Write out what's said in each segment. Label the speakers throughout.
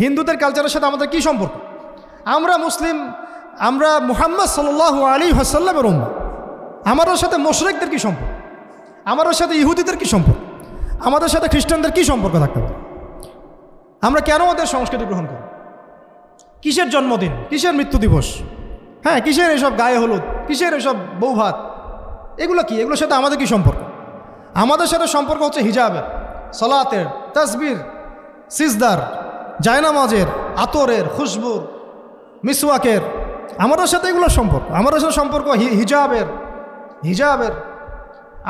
Speaker 1: হিন্দুদের কালচারের সাথে আমাদের কি সম্পর্ক? আমরা মুসলিম, আমরা মুহাম্মদ সাল্লাল্লাহু আলাইহি ওয়াসাল্লামের উম্মাহ। আমাদের সাথে মুশরিকদের কি সম্পর্ক? আমাদের সাথে ইহুদিদের কি সম্পর্ক? আমাদের সাথে খ্রিস্টানদের কি সম্পর্ক থাকতে পারে? আমরা কেন ওদের সংস্কৃতি গ্রহণ করি? কিসের জন্মদিন, কিসের মৃত্যু দিবস, হ্যাঁ কিসের এসব গায়ে হলুদ, কিসের এসব বৌভাত, এগুলো কি? এগুলোর সাথে আমাদের কি সম্পর্ক? আমাদের সাথে সম্পর্ক হচ্ছে হিজাবের, সালাতের, তাসবির, সিজদার, জায়নামাজের, আতরের, খুশবুর, মিসওয়াকের। আমাদের সাথে এগুলোর সম্পর্ক। আমাদের সাথে সম্পর্ক হিজাবের,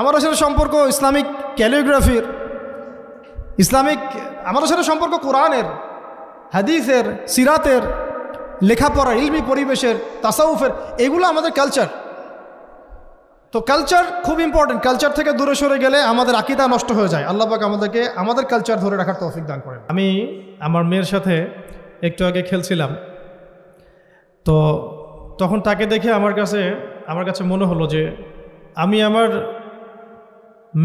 Speaker 1: আমাদের সাথে সম্পর্ক ইসলামিক ক্যালিগ্রাফির, ইসলামিক, আমাদের সাথে সম্পর্ক কোরআনের, হাদিসের, সিরাতের, লেখাপড়া, ইলমি পরিবেশের, তাসাউফের। এগুলো আমাদের কালচার। তো কালচার খুব ইম্পর্টেন্ট। কালচার থেকে দূরে সরে গেলে আমাদের আকীদা নষ্ট হয়ে যায়। আল্লাহ পাক আমাদেরকে আমাদের কালচার ধরে রাখার তৌফিক দান করেন। আমি আমার মেয়ের সাথে একটু আগে খেলছিলাম, তো তখন তাকে দেখে আমার কাছে মনে হলো যে আমি আমার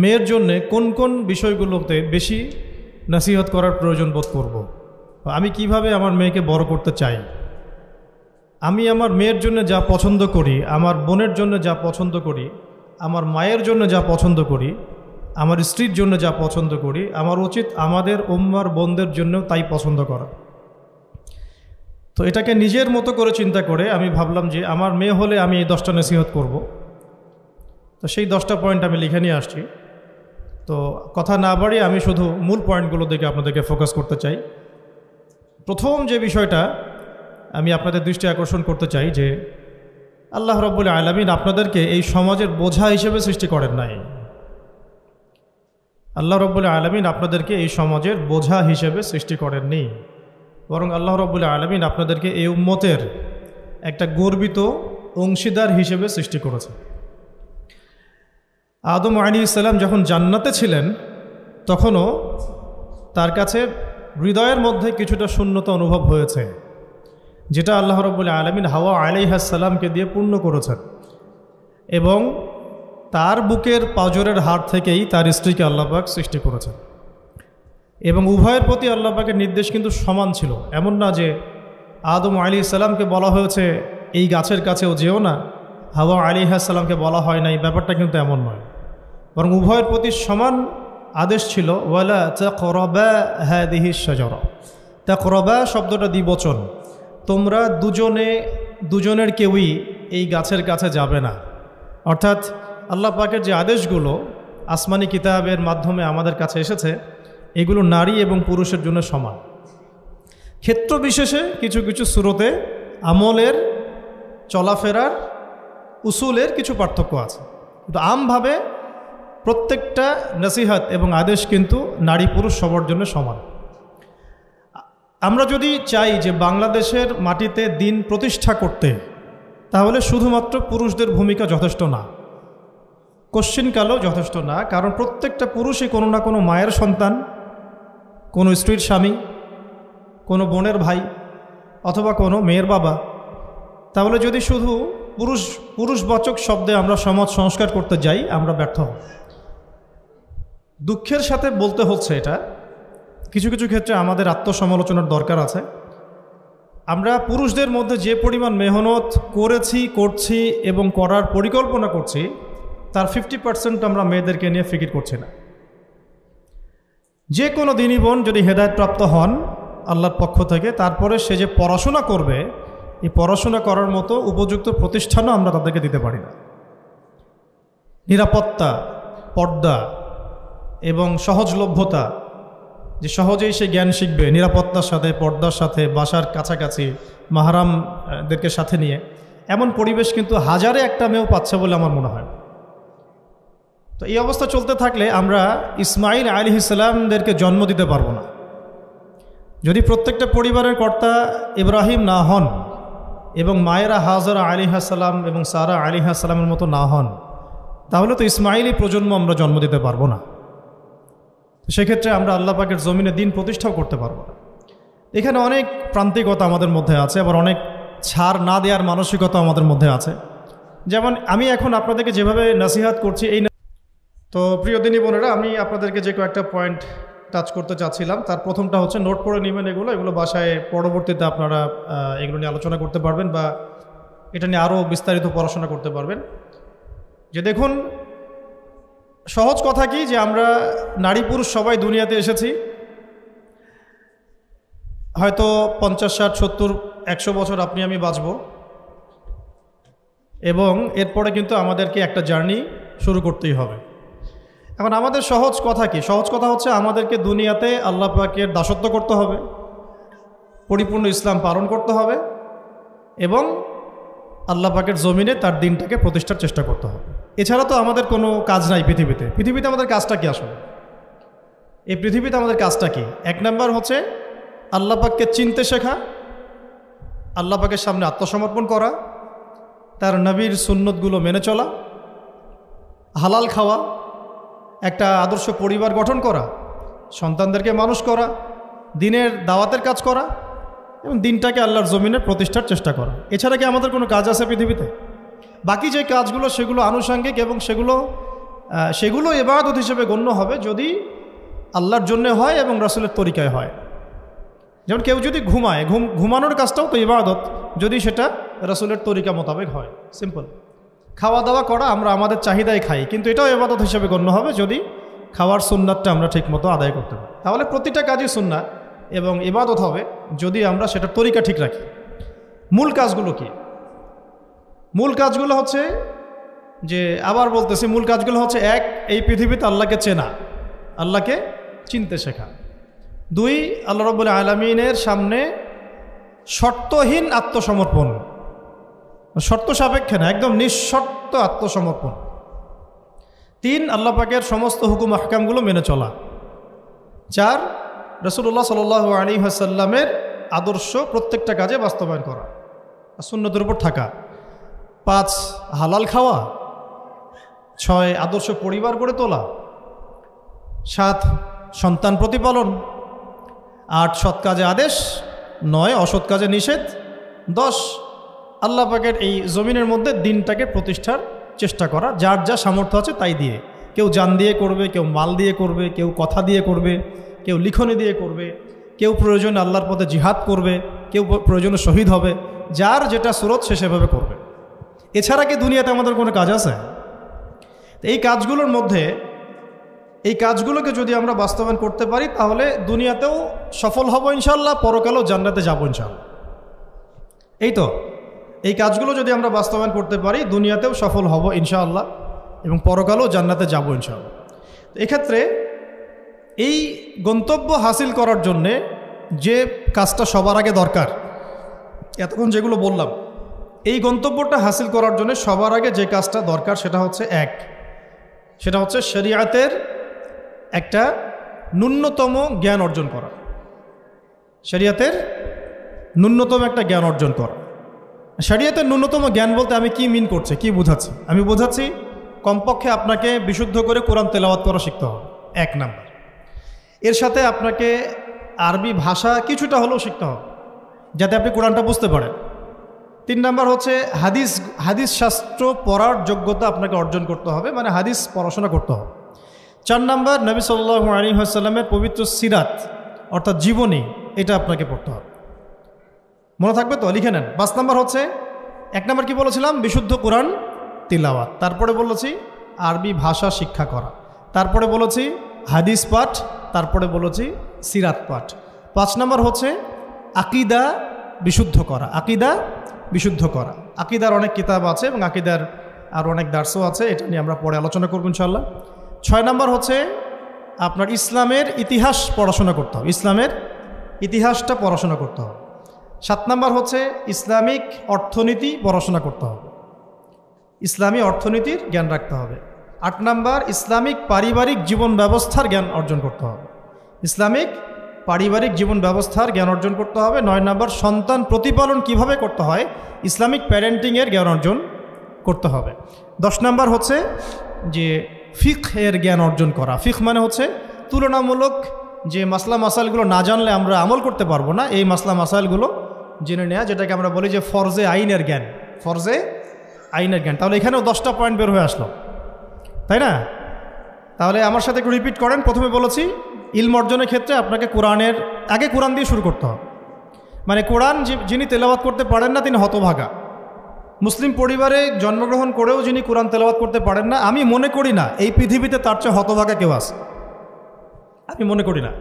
Speaker 1: মেয়ের জন্যে কোন কোন বিষয়গুলোতে বেশি নসিহত করার প্রয়োজন বোধ করব। আমি কিভাবে আমার মেয়েকে বড় করতে চাই। আমি আমার মেয়ের জন্য যা পছন্দ করি, আমার বোনের জন্য যা পছন্দ করি, আমার মায়ের জন্য যা পছন্দ করি, আমার স্ত্রীর জন্য যা পছন্দ করি, আমার উচিত আমাদের উম্মার বোনদের জন্য তাই পছন্দ করা। তো এটাকে নিজের মতো করে চিন্তা করে আমি ভাবলাম যে আমার মেয়ে হলে আমি এই 10টা নসিহত করব। তো সেই 10টা পয়েন্ট আমি লিখে নিয়ে আসছি। তো কথা না বাড়িয়ে আমি শুধু মূল পয়েন্টগুলো দিকে আপনাদেরকে ফোকাস করতে চাই। প্রথম যে বিষয়টা আমি আপনাদের দৃষ্টি আকর্ষণ করতে চাই যে আল্লাহ রাব্বুল আলামিন আপনাদেরকে এই সমাজের বোঝা হিসেবে সৃষ্টি করেন নাই। আল্লাহ রাব্বুল আলামিন আপনাদেরকে এই সমাজের বোঝা হিসেবে সৃষ্টি করেননি, বরং আল্লাহ রাব্বুল আলামিন আপনাদেরকে এই উম্মতের একটা গর্বিত অংশীদার হিসেবে সৃষ্টি করেছে। আদম আলাইহিস সালাম যখন জান্নাতে ছিলেন তখনও তার কাছে হৃদয়ের মধ্যে কিছুটা শূন্যতা অনুভব হয়েছে, যেটা আল্লাহ রাব্বুল আলামিন হাওয়া আলাইহিস সালামকে দিয়ে পূর্ণ করেছেন। এবং তার বুকের পাঁজরের হাড় থেকেই তার স্ত্রীকে আল্লাহ পাক সৃষ্টি করেছেন। এবং উভয়ের প্রতি আল্লাহ পাকের নির্দেশ কিন্তু সমান ছিল। এমন না যে আদম আলাইহিস সালামকে বলা হয়েছে এই গাছের কাছেও যেও না, হাওয়া আলাইহিস সালামকে বলা হয় না, এই ব্যাপারটা কিন্তু এমন নয়। বরং উভয়ের প্রতি সমান আদেশ ছিল, ওয়ালা তাকরাবা হাদিহিশ শাজারা। তাকরাবা শব্দটা দ্বিবচন। তোমরা দুজনের কেউই এই গাছের কাছে যাবে না। অর্থাৎ আল্লাহ পাকের যে আদেশগুলো আসমানি কিতাবের মাধ্যমে আমাদের কাছে এসেছে, এগুলো নারী এবং পুরুষের জন্য সমান। ক্ষেত্র বিশেষে কিছু কিছু সূরতে আমলের, চলাফেরার, উসুলের কিছু পার্থক্য আছে, কিন্তু আমভাবে প্রত্যেকটা নসিহত এবং আদেশ কিন্তু নারী পুরুষ সবার জন্য সমান। আমরা যদি চাই যে বাংলাদেশের মাটিতে দিন প্রতিষ্ঠা করতে, তাহলে শুধুমাত্র পুরুষদের ভূমিকা যথেষ্ট না, কোশ্চিনকালও যথেষ্ট না। কারণ প্রত্যেকটা পুরুষই কোনো না কোনো মায়ের সন্তান, কোনো স্ত্রীর স্বামী, কোনো বোনের ভাই, অথবা কোনো মেয়ের বাবা। তাহলে যদি শুধু পুরুষবাচক শব্দে আমরা সমাজ সংস্কার করতে যাই, আমরা ব্যর্থ হব। দুঃখের সাথে বলতে হচ্ছে এটা, কিছু কিছু ক্ষেত্রে আমাদের আত্মসমালোচনার দরকার আছে। আমরা পুরুষদের মধ্যে যে পরিমাণ মেহনত করছি এবং করার পরিকল্পনা করছি, তার 50% আমরা মেয়েদেরকে নিয়ে ফিকির করছি না। যে কোনো দিনী বোন যদি হেদায়েতপ্রাপ্ত হন আল্লাহর পক্ষ থেকে, তারপরে সে যে পড়াশোনা করবে, এই পড়াশোনা করার মতো উপযুক্ত প্রতিষ্ঠানও আমরা তাদেরকে দিতে পারি না। নিরাপত্তা, পর্দা এবং সহজলভ্যতা, যে সহজেই সে জ্ঞান শিখবে নিরাপত্তার সাথে, পর্দার সাথে, বাসার কাছাকাছি, মাহরামদেরকে সাথে নিয়ে, এমন পরিবেশ কিন্তু হাজারে একটা মেয়েও পাচ্ছে বলে আমার মনে হয়। তো এই অবস্থা চলতে থাকলে আমরা ইসমাইল আলাইহিস সালামদেরকে জন্ম দিতে পারবো না। যদি প্রত্যেকটা পরিবারের কর্তা ইব্রাহিম না হন এবং মায়েরা হাজরা আলাইহিস সালাম এবং সারা আলাইহিস সালামের মতো না হন, তাহলে তো ইসমাইলি প্রজন্ম আমরা জন্ম দিতে পারবো না। সেক্ষেত্রে আমরা আল্লাহ পাকের জমিনে দিন প্রতিষ্ঠাও করতে পারবো না। এখানে অনেক প্রান্তিকতা আমাদের মধ্যে আছে, আবার অনেক ছাড় না দেওয়ার মানসিকতা আমাদের মধ্যে আছে। যেমন আমি এখন আপনাদেরকে যেভাবে নসিহত করছি, এই তো প্রিয় দিনী বোনেরা, আমি আপনাদেরকে যে কয়েকটা পয়েন্ট টাচ করতে চাচ্ছিলাম। তার প্রথমটা হচ্ছে নোট করে নেবেন, এগুলো বাসায় পরবর্তীতে আপনারা এগুলো নিয়ে আলোচনা করতে পারবেন বা এটা নিয়ে আরও বিস্তারিত পড়াশোনা করতে পারবেন। যে দেখুন, সহজ কথা কি যে আমরা নারী পুরুষ সবাই দুনিয়াতে এসেছি, হয়তো 50, 60, 70, 100 বছর আপনি আমি বাঁচব, এবং এরপরে কিন্তু আমাদেরকে একটা জার্নি শুরু করতেই হবে। এখন আমাদের সহজ কথা কি? সহজ কথা হচ্ছে আমাদেরকে দুনিয়াতে আল্লাহ পাকের দাসত্ব করতে হবে, পরিপূর্ণ ইসলাম পালন করতে হবে, এবং আল্লাহ পাকের জমিনে তার দিনটাকে প্রতিষ্ঠার চেষ্টা করতে হবে। এছাড়া তো আমাদের কোনো কাজ নাই পৃথিবীতে আমাদের কাজটা কি আসলে? এই পৃথিবীতে আমাদের কাজটা কি? 1 নাম্বার হচ্ছে আল্লাহ পাককে চিনতে শেখা, আল্লাহ পাকের সামনে আত্মসমর্পণ করা, তার নবীর সুন্নতগুলো মেনে চলা, হালাল খাওয়া, একটা আদর্শ পরিবার গঠন করা, সন্তানদেরকে মানুষ করা, দিনের দাওয়াতের কাজ করা, এবং দিনটাকে আল্লাহর জমিনে প্রতিষ্ঠার চেষ্টা করা। এছাড়া কি আমাদের কোনো কাজ আছে পৃথিবীতে? বাকি যে কাজগুলো সেগুলো আনুষঙ্গিক, এবং সেগুলো ইবাদত হিসেবে গণ্য হবে যদি আল্লাহর জন্য হয় এবং রাসূলের তরিকায় হয়। যেমন কেউ যদি ঘুমায়, ঘুমানোর কাজটাও তো ইবাদত, যদি সেটা রাসূলের তরিকা মোতাবেক হয়। সিম্পল। খাওয়া দাওয়া করা, আমরা আমাদের চাহিদায় খাই, কিন্তু এটাও ইবাদত হিসেবে গণ্য হবে যদি খাওয়ার সুন্নাতটা আমরা ঠিকমতো আদায় করতে পারি। তাহলে প্রতিটা কাজই সুন্নাত এবং ইবাদত হবে যদি আমরা সেটার তরিকা ঠিক রাখি। মূল কাজগুলো কি? মূল কাজগুলো হচ্ছে যে, আবার বলতেছি, মূল কাজগুলো হচ্ছে 1, এই পৃথিবীতে আল্লাহকে চেনা, আল্লাহকে চিনতে শেখা। 2, আল্লাহ রাব্বুল আলামিনের সামনে শর্তহীন আত্মসমর্পণ, শর্ত সাপেক্ষে না, একদম নিঃশর্ত আত্মসমর্পণ। 3, আল্লাহ পাকের সমস্ত হুকুম আহকামগুলো মেনে চলা। 4, রাসূলুল্লাহ সাল্লাল্লাহু আলাইহি ওয়াসাল্লামের আদর্শ প্রত্যেকটা কাজে বাস্তবায়ন করা, সুন্নতের উপর থাকা। 5, হালাল খাওয়া। 6, আদর্শ পরিবার গড়ে তোলা। 7, সন্তান প্রতিপালন। 8, সৎ কাজে আদেশ। 9, অসৎ কাজে নিষেধ। 10, আল্লাহ পাকের এই জমিনের মধ্যে দিনটাকে প্রতিষ্ঠার চেষ্টা করা, যার যা সামর্থ্য আছে তাই দিয়ে। কেউ জান দিয়ে করবে, কেউ মাল দিয়ে করবে, কেউ কথা দিয়ে করবে, কেউ লিখনি দিয়ে করবে, কেউ প্রয়োজনে আল্লাহর পথে জিহাদ করবে, কেউ প্রয়োজনে শহীদ হবে, যার যেটা সুরত সে সেভাবে করবে। এছাড়া কি দুনিয়াতে আমাদের কোনো কাজ আছে? এই কাজগুলোর মধ্যে, এই কাজগুলোকে যদি আমরা বাস্তবায়ন করতে পারি তাহলে দুনিয়াতেও সফল হব ইনশাআল্লাহ, পরকালেও জান্নাতে যাব ইনশাআল্লাহ। এই তো, এই কাজগুলো যদি আমরা বাস্তবায়ন করতে পারি দুনিয়াতেও সফল হব ইনশাআল্লাহ, এবং পরকালেও জান্নাতে যাব ইনশাআল্লাহ। তো এক্ষেত্রে এই গন্তব্য হাসিল করার জন্যে যে কাজটা সবার আগে দরকার, এতক্ষণ যেগুলো বললাম, এই গন্তব্যটা হাসিল করার জন্য সবার আগে যে কাজটা দরকার সেটা হচ্ছে সেটা হচ্ছে শরীয়তের একটা ন্যূনতম জ্ঞান অর্জন করা। শরীয়তের ন্যূনতম একটা জ্ঞান অর্জন করা। শরীয়তের ন্যূনতম জ্ঞান বলতে আমি কি মিন করছি, কি বোঝাচ্ছি? আমি বোঝাচ্ছি কমপক্ষে আপনাকে বিশুদ্ধ করে কোরআন তেলাওয়াত করা শিখতে হবে, 1 নাম্বার। এর সাথে আপনাকে আরবি ভাষা কিছুটা হলেও শিখতে হবে যাতে আপনি কোরআনটা বুঝতে পারেন। 3 নাম্বার হচ্ছে হাদিস শাস্ত্র পড়ার যোগ্যতা আপনাকে অর্জন করতে হবে, মানে হাদিস পড়াশোনা করতে হবে। 4 নাম্বার নবী সাল্লাল্লাহু আলাইহি ওয়াসাল্লামের পবিত্র সিরাত অর্থাৎ জীবনী, এটা আপনাকে পড়তে হবে। মনে থাকবে তো? লিখে নেন। 5 নাম্বার হচ্ছে, 1 নাম্বার কি বলেছিলাম? বিশুদ্ধ কোরআন তিলাওয়াত। তারপরে বলেছি আরবি ভাষা শিক্ষা করা। তারপরে বলেছি হাদিস পাঠ। তারপরে বলেছি সিরাত পাঠ। 5 নাম্বার হচ্ছে আকীদা বিশুদ্ধ করা। আকীদা বিশুদ্ধ করা। আকীদার অনেক কিতাব আছে এবং আকীদার আর অনেক দার্সও আছে, এটা নিয়ে আমরা পরে আলোচনা করব ইনশাআল্লাহ। 6 নাম্বার হচ্ছে আপনার ইসলামের ইতিহাস পড়াশোনা করতে হবে, ইসলামের ইতিহাসটা পড়াশোনা করতে হবে। 7 নাম্বার হচ্ছে ইসলামিক অর্থনীতি পড়াশোনা করতে হবে, ইসলামী অর্থনীতির জ্ঞান রাখতে হবে। 8 নাম্বার ইসলামিক পারিবারিক জীবন ব্যবস্থার জ্ঞান অর্জন করতে হবে, ইসলামিক পারিবারিক জীবন ব্যবস্থার জ্ঞান অর্জন করতে হবে। 9 নাম্বার সন্তান প্রতিপালন কিভাবে করতে হয়, ইসলামিক প্যারেন্টিংয়ের জ্ঞান অর্জন করতে হবে। 10 নাম্বার হচ্ছে যে ফিকহের জ্ঞান অর্জন করা। ফিক মানে হচ্ছে তুলনামূলক যে মাসলা মাসাইলগুলো না জানলে আমরা আমল করতে পারবো না, এই মাসলা মাসাইলগুলো জেনে নেওয়া, যেটাকে আমরা বলি যে ফরজে আইনের জ্ঞান, ফরজে আইনের জ্ঞান। তাহলে এখানেও 10টা পয়েন্ট বের হয়ে আসলো, তাই না? তাহলে আমার সাথে একটু রিপিট করেন। প্রথমে বলেছি ইলম অর্জনের ক্ষেত্রে আপনাকে কোরআনের আগে কোরআন দিয়ে শুরু করতে হবে। মানে কোরআন যিনি তেলাওয়াত করতে পারেন না তিনি হতভাগা। মুসলিম পরিবারে জন্মগ্রহণ করেও যিনি কোরআন তেলাওয়াত করতে পারেন না, আমি মনে করি না এই পৃথিবীতে তার চেয়ে হতভাগা কেউ আছে, আমি মনে করি না।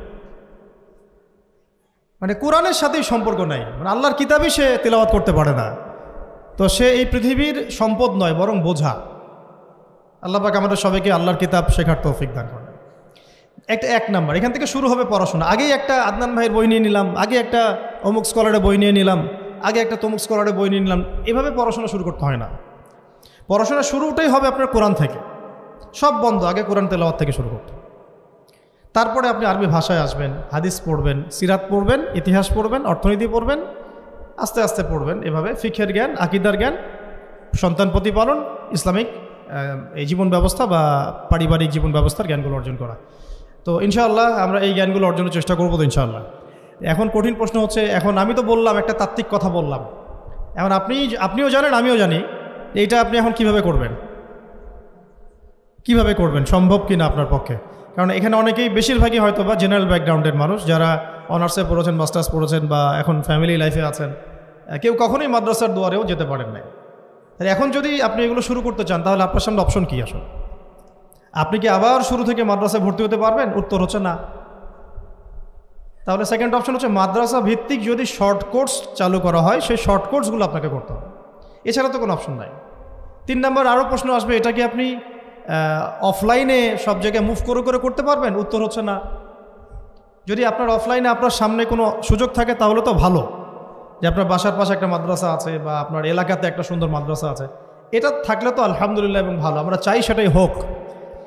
Speaker 1: মানে কোরআনের সাথেই সম্পর্ক নাই, মানে আল্লাহর কিতাবই সে তেলাওয়াত করতে পারে না, তো সে এই পৃথিবীর সম্পদ নয় বরং বোঝা। আল্লাহ পাক আমাদের সবাইকে আল্লাহর কিতাব শেখার তৌফিক দান করেন। এক নাম্বার এখান থেকে শুরু হবে পড়াশোনা। আগেই একটা আদনান ভাইয়ের বই নিয়ে নিলাম, আগে একটা অমুক স্কলারের বই নিয়ে নিলাম, আগে একটা তমুক স্কলারের বই নিয়ে নিলাম, এভাবে পড়াশোনা শুরু করতে হয় না। পড়াশোনা শুরুটাই হবে আপনার কোরআন থেকে, সব বন্ধ, আগে কোরআন তেলাওয়াত থেকে শুরু করতে। তারপরে আপনি আরবি ভাষায় আসবেন, হাদিস পড়বেন, সিরাত পড়বেন, ইতিহাস পড়বেন, অর্থনীতি পড়বেন, আস্তে আস্তে পড়বেন। এভাবে ফিকহের জ্ঞান, আকিদার জ্ঞান, সন্তান প্রতিপালন, ইসলামিক এই জীবন ব্যবস্থা বা পারিবারিক জীবন ব্যবস্থার জ্ঞানগুলো অর্জন করা। তো ইনশাআল্লাহ আমরা এই জ্ঞানগুলো অর্জনের চেষ্টা করবো তো ইনশাআল্লাহ। এখন কঠিন প্রশ্ন হচ্ছে, এখন আমি তো বললাম একটা তাত্ত্বিক কথা বললাম, এখন আপনিও জানেন আমিও জানি, এইটা আপনি এখন কিভাবে করবেন, কিভাবে করবেন, সম্ভব কিনা আপনার পক্ষে? কারণ এখানে অনেকেই, বেশিরভাগই হয়তো বা জেনারেল ব্যাকগ্রাউন্ডের মানুষ, যারা অনার্সে পড়েছেন, মাস্টার্স পড়েছেন বা এখন ফ্যামিলি লাইফে আছেন, কেউ কখনোই মাদ্রাসার দুয়ারেও যেতে পারেন নাই। এখন যদি আপনি এগুলো শুরু করতে চান তাহলে আপনার সামনে অপশন কী আসলে? আপনি কি আবার শুরু থেকে মাদ্রাসায় ভর্তি হতে পারবেন? উত্তর হচ্ছে না। তাহলে সেকেন্ড অপশন হচ্ছে মাদ্রাসা ভিত্তিক যদি শর্ট কোর্স চালু করা হয়, সেই শর্ট কোর্সগুলো আপনাকে করতে হবে, এছাড়া তো কোনো অপশন নাই। 3 নম্বর আরও প্রশ্ন আসবে, এটা কি আপনি অফলাইনে সব জায়গায় মুভ করে করতে পারবেন? উত্তর হচ্ছে না। যদি আপনার অফলাইনে আপনার সামনে কোনো সুযোগ থাকে তাহলে তো ভালো, যে আপনার বাসার পাশে একটা মাদ্রাসা আছে বা আপনার এলাকাতে একটা সুন্দর মাদ্রাসা আছে, এটা থাকলে তো আলহামদুলিল্লাহ এবং ভালো, আমরা চাই সেটাই হোক,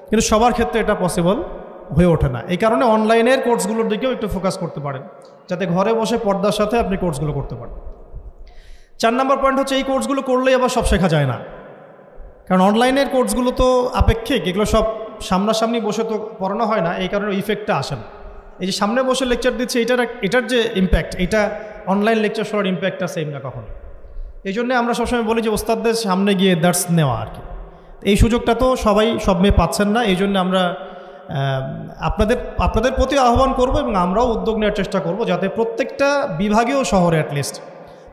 Speaker 1: কিন্তু সবার ক্ষেত্রে এটা পসিবল হয়ে ওঠে না। এই কারণে অনলাইনের কোর্সগুলোর দিকেও একটু ফোকাস করতে পারেন, যাতে ঘরে বসে পর্দার সাথে আপনি কোর্সগুলো করতে পারেন। 4 নম্বর পয়েন্ট হচ্ছে, এই কোর্সগুলো করলেই আবার সব শেখা যায় না, কারণ অনলাইনের কোর্সগুলো তো আপেক্ষিক, এগুলো সব সামনাসামনি বসে তো পড়ানো হয় না, এই কারণে ইফেক্টটা আসে না। এই যে সামনে বসে লেকচার দিচ্ছে, এটার যে ইম্প্যাক্ট, এটা অনলাইন লেকচার শোনার ইম্প্যাক্টটা সেম না কখনো। এই জন্যে আমরা সবসময় বলি যে ওস্তাদদের সামনে গিয়ে দার্স নেওয়া আর কি। এই সুযোগটা তো সব মেয়ে পাচ্ছেন না, এই জন্য আমরা আপনাদের প্রতি আহ্বান করব এবং আমরাও উদ্যোগ নেওয়ার চেষ্টা করব, যাতে প্রত্যেকটা বিভাগীয় শহরে, অ্যাটলিস্ট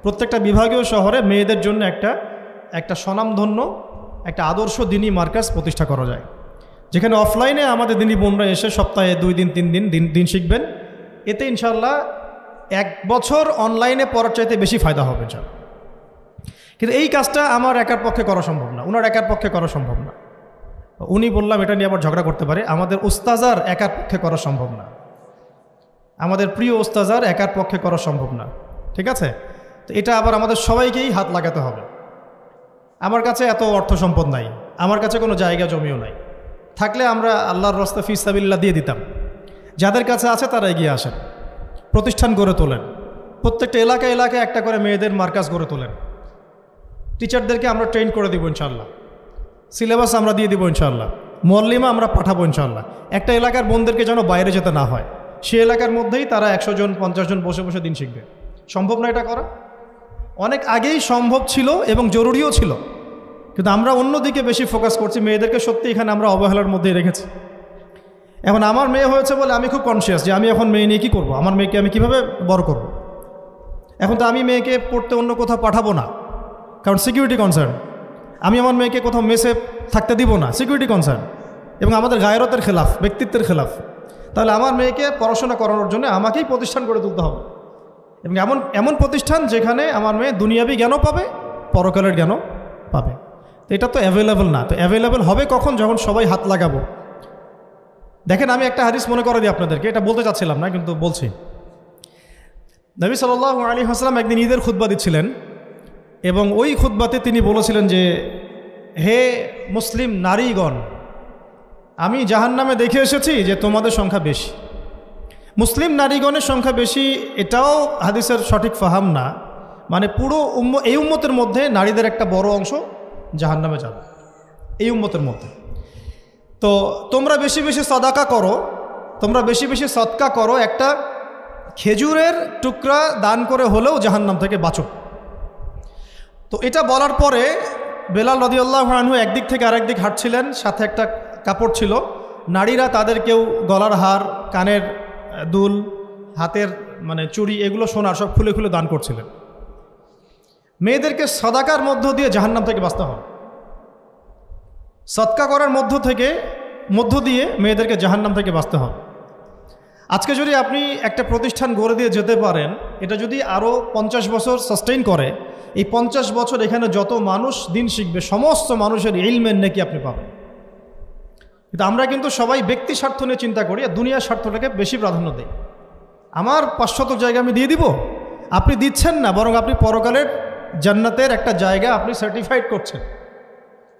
Speaker 1: প্রত্যেকটা বিভাগীয় শহরে মেয়েদের জন্য একটা স্বনামধন্য একটা আদর্শ দিনী মার্কাজ প্রতিষ্ঠা করা যায়, যেখানে অফলাইনে আমাদের দিনী বোনরা এসে সপ্তাহে 2 দিন 3 দিন শিখবেন। এতে ইনশাআল্লাহ 1 বছর অনলাইনে পড়ার চাইতে বেশি ফায়দা হবে ইনশাআল্লাহ। কিন্তু এই কাজটা আমার একার পক্ষে করা সম্ভব না, ওনার একার পক্ষে করা সম্ভব না। উনি বললাম এটা নিয়ে আবার ঝগড়া করতে পারে, আমাদের উস্তাজার একার পক্ষে করা সম্ভব না, আমাদের প্রিয় উস্তাজার একার পক্ষে করা সম্ভব না, ঠিক আছে? তো এটা আবার আমাদের সবাইকেই হাত লাগাতে হবে। আমার কাছে এত অর্থ সম্পদ নাই, আমার কাছে কোনো জায়গা জমিও নাই, থাকলে আমরা আল্লাহর রাস্তা ফি সাবিলিল্লাহ দিয়ে দিতাম। যাদের কাছে আছে তারা এগিয়ে আসেন, প্রতিষ্ঠান গড়ে তোলেন, প্রত্যেকটা এলাকায় একটা করে মেয়েদের মার্কাজ গড়ে তোলেন, টিচারদেরকে আমরা ট্রেন করে দেবো ইনশাআল্লাহ, সিলেবাস আমরা দিয়ে দেবো ইনশাআল্লাহ, মুআল্লিমা আমরা পাঠাবো ইনশাআল্লাহ। একটা এলাকার বোনদেরকে যেন বাইরে যেতে না হয়, সে এলাকার মধ্যেই তারা 100 জন 50 জন বসে বসে দিন শিখবে। সম্ভব না এটা করা? অনেক আগেই সম্ভব ছিল এবং জরুরিও ছিল, কিন্তু আমরা অন্যদিকে বেশি ফোকাস করছি। মেয়েদেরকে সত্যি এখানে আমরা অবহেলার মধ্যেই রেখেছি। এখন আমার মেয়ে হয়েছে বলে আমি খুব কনসিয়াস যে আমি এখন মেয়ে নিয়ে কী করবো, আমার মেয়েকে আমি কীভাবে বড় করব। এখন তো আমি মেয়েকে পড়তে অন্য কোথাও পাঠাবো না, কারণ সিকিউরিটি কনসার্ন। আমি আমার মেয়েকে কোথাও মেসে থাকতে দিব না, সিকিউরিটি কনসার্ন, এবং আমাদের গায়রতের খেলাফ, ব্যক্তিত্বের খেলাফ। তাহলে আমার মেয়েকে পড়াশোনা করানোর জন্য আমাকেই প্রতিষ্ঠান গড়ে তুলতে হবে, এবং এমন প্রতিষ্ঠান যেখানে আমার মেয়ে দুনিয়াবি জ্ঞানও পাবে, পরকালের জ্ঞানও পাবে। এটা তো অ্যাভেলেবল না, তো অ্যাভেলেবল হবে কখন? যখন সবাই হাত লাগাবো। দেখেন, আমি একটা হাদিস মনে করে দিই আপনাদেরকে, এটা বলতে চাচ্ছিলাম না কিন্তু বলছি। নবী সাল্লাল্লাহু আলাইহি ওয়াসাল্লাম একদিন ঈদের খুতবা দিচ্ছিলেন, এবং ওই খুতবাতে তিনি বলেছিলেন যে, হে মুসলিম নারীগণ, আমি জাহান্নামে দেখে এসেছি যে তোমাদের সংখ্যা বেশি। মুসলিম নারীগণের সংখ্যা বেশি, এটাও হাদিসের সঠিক ফাহাম না, মানে পুরো এই উম্মতের মধ্যে নারীদের একটা বড় অংশ জাহান্নামে যাবে এই উম্মতের মধ্যে। তো তোমরা বেশি বেশি সাদাকা করো, তোমরা বেশি বেশি সদকা করো, একটা খেজুরের টুকরা দান করে হলেও জাহান্নাম থেকে বাঁচো। তো এটা বলার পরে বেলাল রাদিয়াল্লাহু আনহু একদিক থেকে আরেক দিক হাঁটছিলেন, সাথে একটা কাপড় ছিল, নারীরা তাদের কেউ গলার হার, কানের দুল, হাতের চুড়ি, এগুলো সোনার সব খুলে খুলে দান করছিলেন। মেয়েদেরকে সদাকার মধ্য দিয়ে জাহান্নাম থেকে বাঁচতে হবে। সদকা করার মধ্য দিয়ে মেয়েদেরকে জাহান্নাম থেকে বাঁচতে হবে। আজকে যদি আপনি একটা প্রতিষ্ঠান গড়ে দিয়ে যেতে পারেন, এটা যদি আরও 50 বছর সাস্টেইন করে, এই 50 বছর এখানে যত মানুষ দিন শিখবে সমস্ত মানুষের ইলমের নেকি আপনি পাবেন। কিন্তু আমরা কিন্তু সবাই ব্যক্তি স্বার্থ নিয়ে চিন্তা করি আর দুনিয়ার স্বার্থটাকে বেশি প্রাধান্য দিই। আমার 500 জায়গা আমি দিয়ে দিব, আপনি দিচ্ছেন না, বরং আপনি পরকালের জান্নাতের একটা জায়গা আপনি সার্টিফাইড করছেন।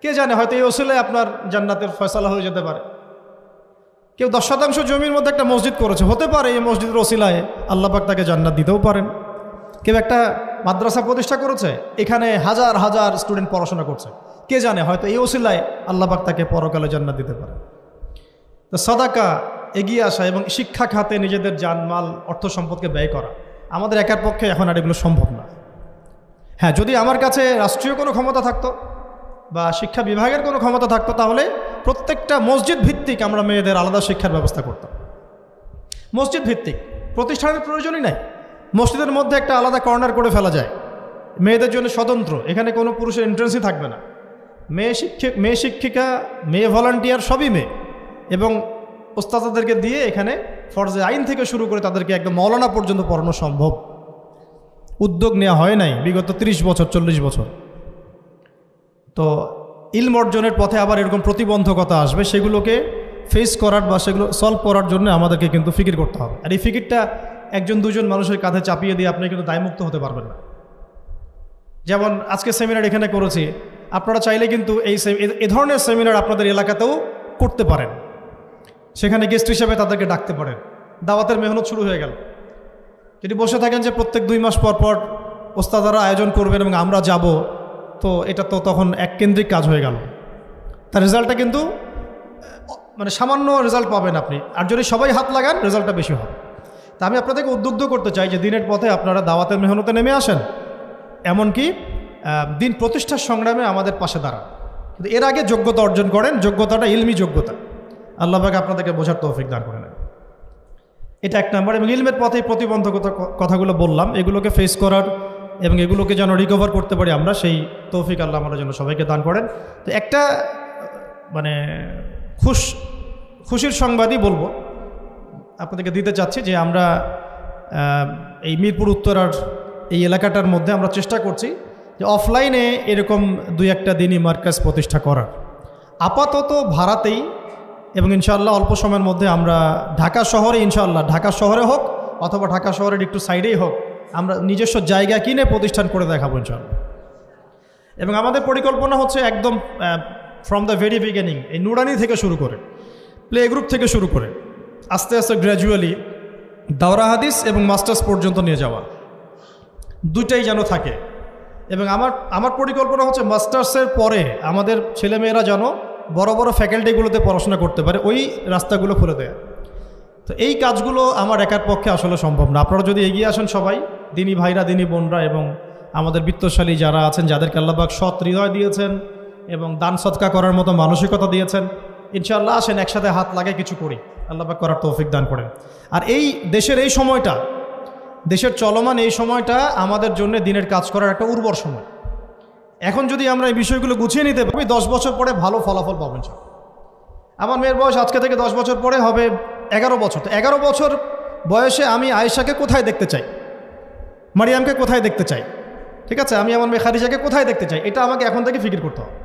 Speaker 1: কে জানে, হয়তো এই ওসিলায় আপনার জান্নাতের ফয়সালা হয়ে যেতে পারে। কেউ 10% জমির মধ্যে একটা মসজিদ করেছে, হতে পারে এই মসজিদের ওসিলায় আল্লাহ পাক তাকে জান্নাত দিতেও পারেন। কেউ একটা মাদ্রাসা প্রতিষ্ঠা করেছে, এখানে হাজার হাজার স্টুডেন্ট পড়াশোনা করছে, কে জানে হয়তো এই ওসিলায় আল্লাহ পাক তাকে পরকালে জান্নাত দিতে পারে। তো সাদাকা, এগিয়ে আসা এবং শিক্ষা খাতে নিজেদের জানমাল অর্থ সম্পদকে ব্যয় করা আমাদের একার পক্ষে এখন আর এগুলো সম্ভব না। হ্যাঁ, যদি আমার কাছে রাষ্ট্রীয় কোনো ক্ষমতা থাকতো বা শিক্ষা বিভাগের কোনো ক্ষমতা থাকতো, তাহলে প্রত্যেকটা মসজিদ ভিত্তিক আমরা মেয়েদের আলাদা শিক্ষার ব্যবস্থা করতাম। মসজিদ ভিত্তিক, প্রতিষ্ঠানের প্রয়োজনই নাই, মসজিদের মধ্যে একটা আলাদা কর্নার করে ফেলা যায় মেয়েদের জন্য স্বতন্ত্র, এখানে কোনো পুরুষের এন্ট্রেন্সই থাকবে না। মেয়ে শিক্ষিকা, মেয়ে ভলান্টিয়ার সবই মেয়ে, এবং ওস্তাদদেরকে দিয়ে এখানে ফরজে আইন থেকে শুরু করে তাদেরকে একদম মৌলানা পর্যন্ত পড়ানো সম্ভব। উদ্যোগ নেওয়া হয় নাই বিগত 30 বছর 40 বছর। তো ইলম অর্জনের পথে আবার এরকম প্রতিবন্ধকতা আসবে, সেগুলোকে ফেস করার বা সেগুলো সলভ করার জন্য আমাদেরকে কিন্তু ফিকির করতে হবে। আর এই ফিকিরটা একজন দুজন মানুষের কাঁধে চাপিয়ে দিয়ে আপনি কিন্তু দায়মুক্ত হতে পারবেন না। যেমন আজকে সেমিনার এখানে করেছি, আপনারা চাইলে কিন্তু এই ধরনের সেমিনার আপনাদের এলাকাতেও করতে পারেন, সেখানে গেস্ট হিসেবে তাদেরকে ডাকতে পারেন। দাওয়াতের মেহনত শুরু হয়ে গেল। যদি বসে থাকেন যে প্রত্যেক 2 মাস পর পর ওস্তাদারা আয়োজন করবেন এবং আমরা যাব, তো এটা তো তখন এককেন্দ্রিক কাজ হয়ে গেল। তার রেজাল্টটা কিন্তু সামান্য রেজাল্ট পাবেন আপনি, আর যদি সবাই হাত লাগান রেজাল্টটা বেশি হবে। তা আমি আপনাদেরকে উদ্বুদ্ধ করতে চাই যে দিনের পথে আপনারা দাওয়াতের মেহনতে নেমে আসেন, এমনকি দিন প্রতিষ্ঠার সংগ্রামে আমাদের পাশে দাঁড়ান। কিন্তু এর আগে যোগ্যতা অর্জন করেন, যোগ্যতাটা ইলমি যোগ্যতা। আল্লাহ পাক আপনাদেরকে বোঝার তৌফিক দান করে নেন। এটা 1 নম্বর। এবং ইলমের পথে প্রতিবন্ধকতা কথাগুলো বললাম, এগুলোকে ফেস করার এবং এগুলোকে যেন রিকভার করতে পারি আমরা, সেই তৌফিক আল্লাহ আমাদের জন্য সবাইকে দান করেন। তো একটা খুশির সংবাদই বলবো আপনাদেরকে দিতে চাচ্ছি, যে আমরা এই মিরপুর উত্তরার এই এলাকাটার মধ্যে আমরা চেষ্টা করছি যে অফলাইনে এরকম 2-1টা দিনই মার্কাজ প্রতিষ্ঠা করার, আপাতত ভাড়াতেই। এবং ইনশাআল্লাহ অল্প সময়ের মধ্যে আমরা ঢাকা শহরে, ইনশাআল্লাহ ঢাকা শহরে হোক অথবা ঢাকা শহরের একটু সাইডেই হোক, আমরা নিজস্ব জায়গা কিনে প্রতিষ্ঠান করে দেখাবো ইনশাআল্লাহ। এবং আমাদের পরিকল্পনা হচ্ছে একদম ফ্রম দ্য ভেরি বিগিনিং, এই নুরানি থেকে শুরু করে, প্লে গ্রুপ থেকে শুরু করে আস্তে আস্তে গ্র্যাজুয়ালি দাওরা হাদিস এবং মাস্টার্স পর্যন্ত নিয়ে যাওয়া, দুইটাই যেন থাকে। এবং আমার পরিকল্পনা হচ্ছে মাস্টার্সের পরে আমাদের ছেলেমেয়েরা যেন বড় বড় ফ্যাকাল্টিগুলোতে পড়াশোনা করতে পারে, ওই রাস্তাগুলো খুলে দেয়। তো এই কাজগুলো আমার একার পক্ষে আসলে সম্ভব না। আপনারা যদি এগিয়ে আসেন সবাই, দিনী ভাইরা, দিনী বোনরা এবং আমাদের বিত্তশালী যারা আছেন, যাদেরকে আল্লাহ পাক সৎ হৃদয় দিয়েছেন এবং দান সদকা করার মতো মানসিকতা দিয়েছেন, ইনশাআল্লাহ আসেন একসাথে হাত লাগে কিছু করি, আল্লাহ পাক করার তৌফিক দান করেন। আর এই দেশের এই সময়টা, দেশের চলমান এই সময়টা আমাদের জন্য দিনের কাজ করার একটা উর্বর সময়। এখন যদি আমরা এই বিষয়গুলো গুছিয়ে নিতে পারি, 10 বছর পরে ভালো ফলাফল পাবেন সব। আমার মেয়ের বয়স আজকে থেকে 10 বছর পরে হবে 11 বছর। তো 11 বছর বয়সে আমি আয়েশাকে কোথায় দেখতে চাই, মারিয়ামকে কোথায় দেখতে চাই, ঠিক আছে, আমি আমার মেয়ে খাদিজাকে কোথায় দেখতে চাই, এটা আমাকে এখন থেকে ফিকির করতে হবে।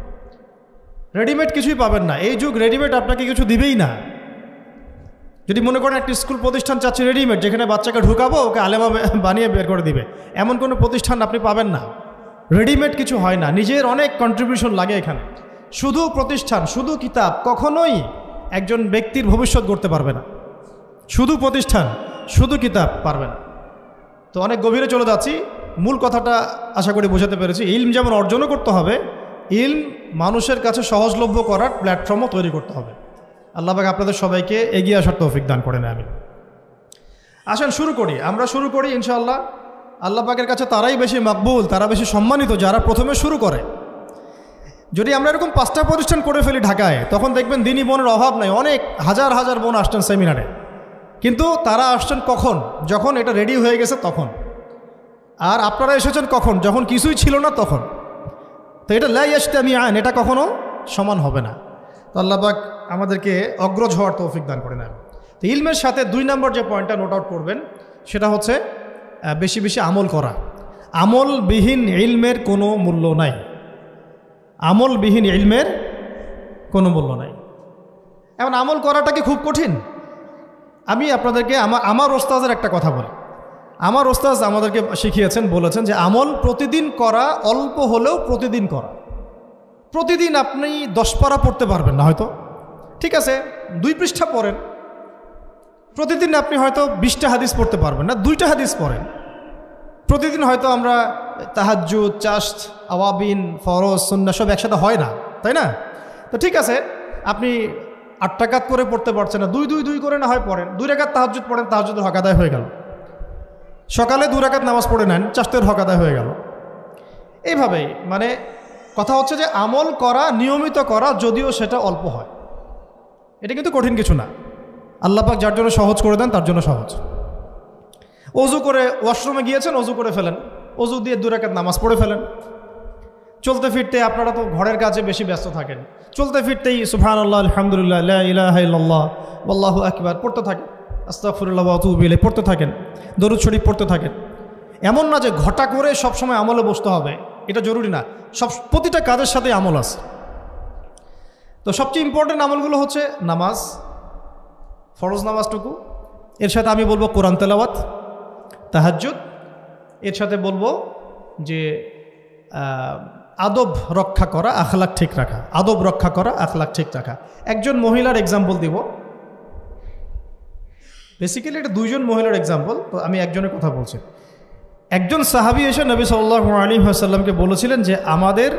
Speaker 1: রেডিমেড কিছুই পাবেন না, এই যুগ রেডিমেড আপনাকে কিছু দিবেই না। যদি মনে করেন একটা স্কুল প্রতিষ্ঠান চাচ্ছে রেডিমেড, যেখানে বাচ্চাকে ঢুকাবো ওকে আলেমা বানিয়ে বের করে দিবে, এমন কোনো প্রতিষ্ঠান আপনি পাবেন না। রেডিমেড কিছু হয় না, নিজের অনেক কন্ট্রিবিউশন লাগে এখানে। শুধু প্রতিষ্ঠান, শুধু কিতাব কখনোই একজন ব্যক্তির ভবিষ্যৎ গড়তে পারবে না। শুধু প্রতিষ্ঠান, শুধু কিতাব পারবে না। তো অনেক গভীরে চলে যাচ্ছি, মূল কথাটা আশা করি বোঝাতে পেরেছি। ইলম যেমন অর্জনও করতে হবে, ইলম মানুষের কাছে সহজলভ্য করার প্ল্যাটফর্মও তৈরি করতে হবে। আল্লাহ পাক আপনাদের সবাইকে এগিয়ে আসার তৌফিক দান করেন, আমিন। আসেন শুরু করি, আমরা শুরু করি ইনশাআল্লাহ। আল্লাহ পাকের কাছে তারাই বেশি মকবুল, তারা বেশি সম্মানিত যারা প্রথমে শুরু করে। যদি আমরা এরকম 5টা প্রতিষ্ঠান করে ফেলি ঢাকায়, তখন দেখবেন দিনী বোনের অভাব নাই, অনেক হাজার হাজার বোন আসছেন সেমিনারে। কিন্তু তারা আসছেন কখন? যখন এটা রেডি হয়ে গেছে তখন। আর আপনারা এসেছেন কখন? যখন কিছুই ছিল না তখন। তো এটা লা ইয়াজতামিআন, এটা কখনো সমান হবে না। তো আল্লাহ পাক আমাদেরকে অগ্রজ হওয়ার তৌফিক দান করে নেন। তো ইলমের সাথে 2 নম্বর যে পয়েন্টটা নোট আউট করবেন সেটা হচ্ছে বেশি বেশি আমল করা। আমলবিহীন ইলমের কোনো মূল্য নাই। আমলবিহীন ইলমের কোনো মূল্য নাই। এখন আমল করাটা কি খুব কঠিন? আমি আপনাদেরকে আমার ওস্তাজের একটা কথা বলি। আমার ওস্তাজ আমাদেরকে শিখিয়েছেন, বলেছেন যে আমল প্রতিদিন করা, অল্প হলেও প্রতিদিন করা। প্রতিদিন আপনি 10 পারা পড়তে পারবেন না হয়তো, ঠিক আছে 2 পৃষ্ঠা পড়েন। প্রতিদিন আপনি হয়তো 20টা হাদিস পড়তে পারবেন না, 2টা হাদিস পড়েন। প্রতিদিন হয়তো আমরা তাহাজ্জুদ, চাশত, আওয়াবিন, ফরজ, সুন্নাহ সব একসাথে হয় না, তাই না? তো ঠিক আছে, আপনি 8 রাকাত করে পড়তে পারছেন না, 2 করে না হয় পড়েন। 2 রাকাত তাহাজ্জুদ পড়েন, তাহাজ্জুদের হক আদায় হয়ে গেল। সকালে 2 রাকাত নামাজ পড়ে নেন, চাশতের হক আদায় হয়ে গেল। এইভাবেই মানে কথা হচ্ছে যে আমল করা, নিয়মিত করা, যদিও সেটা অল্প হয়, এটা কিন্তু কঠিন কিছু না। আল্লাহ পাক যার জন্য সহজ করে দেন তার জন্য সহজ। অজু করে ওয়াশরুমে গিয়েছেন, অজু করে ফেলেন, অজু দিয়ে 2 রাকাত নামাজ পড়ে ফেলেন। চলতে ফিরতে, আপনারা তো ঘরের কাজে বেশি ব্যস্ত থাকেন, চলতে ফিরতেই সুবহানাল্লাহ, আলহামদুলিল্লাহ, লা ইলাহা ইল্লাল্লাহ, আল্লাহু আকবার পড়তে থাকেন, আস্তাগফিরুল্লাহ ওয়া আতুবু ইলাইহি পড়তে থাকেন, দরুদ শরীফ পড়তে থাকেন। এমন না যে ঘটা করে সবসময় আমলে বসতে হবে, এটা জরুরি না। প্রতিটা কাজের সাথে আমল আছে। তো সবচেয়ে ইম্পর্টেন্ট আমলগুলো হচ্ছে নামাজ, ফরজ নামাজটুকু, এর সাথে আমি বলবো কোরআন তেলাওয়াত, তাহাজ্জুদ, এর সাথে বলবো যে আদব রক্ষা করা, আখলাক ঠিক রাখা। আদব রক্ষা করা, আখলাক ঠিক রাখা। একজন মহিলার এক্সাম্পল দিব, বেসিক্যালি এটা 2জন মহিলার এক্সাম্পল, তো আমি একজনের কথা বলছি। একজন সাহাবী এসে নবী সাল্লাল্লাহু আলাইহি ওয়াসাল্লামকে বলেছিলেন যে আমাদের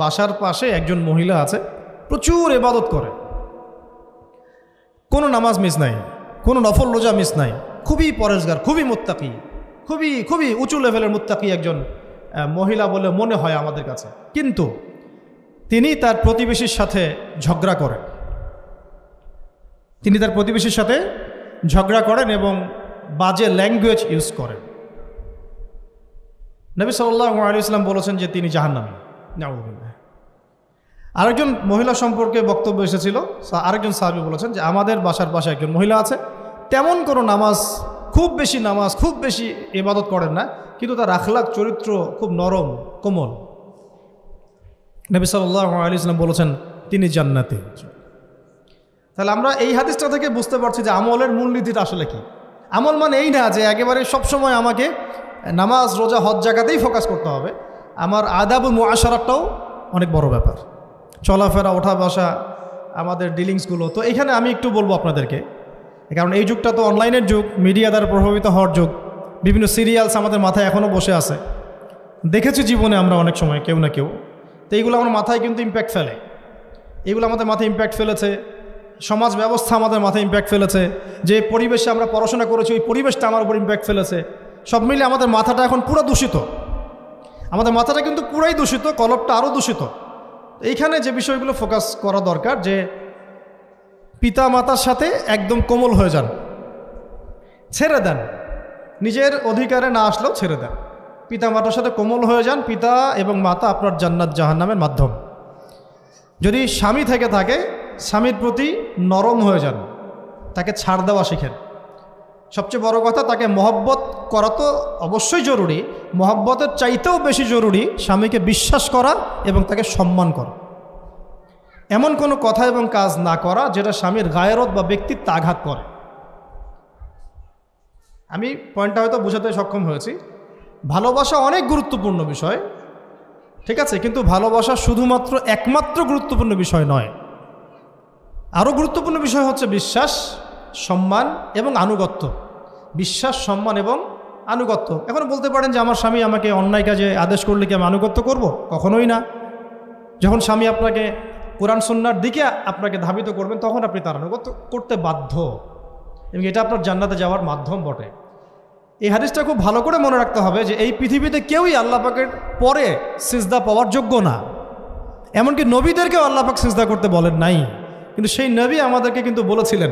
Speaker 1: বাসার পাশে একজন মহিলা আছে, প্রচুর ইবাদত করে, কোনো নামাজ মিস নাই, কোনো নফল রোজা মিস নাই, খুবই পরেজগার, খুবই মুত্তাকি, খুবই খুবই উঁচু লেভেলের মুত্তাকি একজন মহিলা বলে মনে হয় আমাদের কাছে। কিন্তু তিনি তার প্রতিবেশীর সাথে ঝগড়া করেন। তিনি তার প্রতিবেশীর সাথে ঝগড়া করেন এবং বাজে ল্যাঙ্গুয়েজ ইউজ করেন। নবী সাল্লাল্লাহু আলাইহি ওয়াসাল্লাম বলেছেন যে তিনি জাহান্নামী। নাউযুবিল্লাহ। আরেকজন মহিলা সম্পর্কে বক্তব্য এসেছিল, আরেকজন সাহাবী বলেছেন যে আমাদের বাসার পাশে একজন মহিলা আছে, তেমন কোনো নামাজ, খুব বেশি ইবাদত করেন না, কিন্তু তার আখলাক, চরিত্র খুব নরম, কোমল। নবী সাল্লাল্লাহু আলাইহি ওয়াসাল্লাম বলেছেন তিনি জান্নাতি। তাহলে আমরা এই হাদিসটা থেকে বুঝতে পারছি যে আমলের মূলনীতিটা আসলে কি। আমল মানে এই না যে একেবারে সবসময় আমাকে নামাজ, রোজা, হজ জায়গাতেই ফোকাস করতে হবে। আমার আদাবুল মুআশারাটাও অনেক বড় ব্যাপার, চলাফেরা, ওঠা বসা, আমাদের ডিলিংসগুলো। তো এখানে আমি একটু বলবো আপনাদেরকে, কারণ এই যুগটা তো অনলাইনের যুগ, মিডিয়া দ্বারা প্রভাবিত হওয়ার যুগ। বিভিন্ন সিরিয়ালস আমাদের মাথায় এখনও বসে আছে, দেখেছি জীবনে আমরা অনেক সময় কেউ না কেউ। তো এইগুলো আমার মাথায় কিন্তু ইম্প্যাক্ট ফেলে, এইগুলো আমাদের মাথায় ইম্প্যাক্ট ফেলেছে। সমাজ ব্যবস্থা আমাদের মাথায় ইম্প্যাক্ট ফেলেছে, যে পরিবেশে আমরা পড়াশোনা করেছি ওই পরিবেশটা আমার উপর ইম্প্যাক্ট ফেলেছে। সব মিলে আমাদের মাথাটা এখন পুরো দূষিত, আমাদের মাথাটা কিন্তু পুরাই দূষিত, কলবটা আরও দূষিত। এইখানে যে বিষয়গুলো ফোকাস করা দরকার, যে পিতা মাতার সাথে একদম কোমল হয়ে যান, ছেড়ে দেন, নিজের অধিকারে না আসলেও ছেড়ে দেন, পিতা মাতার সাথে কোমল হয়ে যান। পিতা এবং মাতা আপনার জান্নাত জাহান্নামের মাধ্যম। যদি স্বামী থেকে থাকে, স্বামীর প্রতি নরম হয়ে যান, তাকে ছাড় দেওয়া শিখেন। সবচেয়ে বড় কথা, তাকে মহব্বত করা তো অবশ্যই জরুরি, মহব্বতের চাইতেও বেশি জরুরি স্বামীকে বিশ্বাস করা এবং তাকে সম্মান করা। এমন কোনো কথা এবং কাজ না করা যেটা স্বামীর গায়রত বা ব্যক্তিত্বে আঘাত করে। আমি পয়েন্টটা হয়তো বোঝাতে সক্ষম হয়েছি। ভালোবাসা অনেক গুরুত্বপূর্ণ বিষয়, ঠিক আছে, কিন্তু ভালোবাসা শুধুমাত্র একমাত্র গুরুত্বপূর্ণ বিষয় নয়। আরও গুরুত্বপূর্ণ বিষয় হচ্ছে বিশ্বাস, সম্মান এবং আনুগত্য। বিশ্বাস, সম্মান এবং আনুগত্য। এখন বলতে পারেন যে আমার স্বামী আমাকে অন্যায় কাজে আদেশ করলে কি আমি আনুগত্য করব? কখনোই না। যখন স্বামী আপনাকে কোরআন সুন্নাহর দিকে আপনাকে ধাবিত করবেন, তখন আপনি তার আনুগত্য করতে বাধ্য, এবং এটা আপনার জান্নাতে যাওয়ার মাধ্যম বটে। এই হাদিসটা খুব ভালো করে মনে রাখতে হবে যে এই পৃথিবীতে কেউই আল্লাহ পাকের পরে সিজদা পাওয়ার যোগ্য না। এমনকি নবীদেরকেও আল্লাহ পাক সিজদা করতে বলেন নাই, কিন্তু সেই নবী আমাদেরকে কিন্তু বলেছিলেন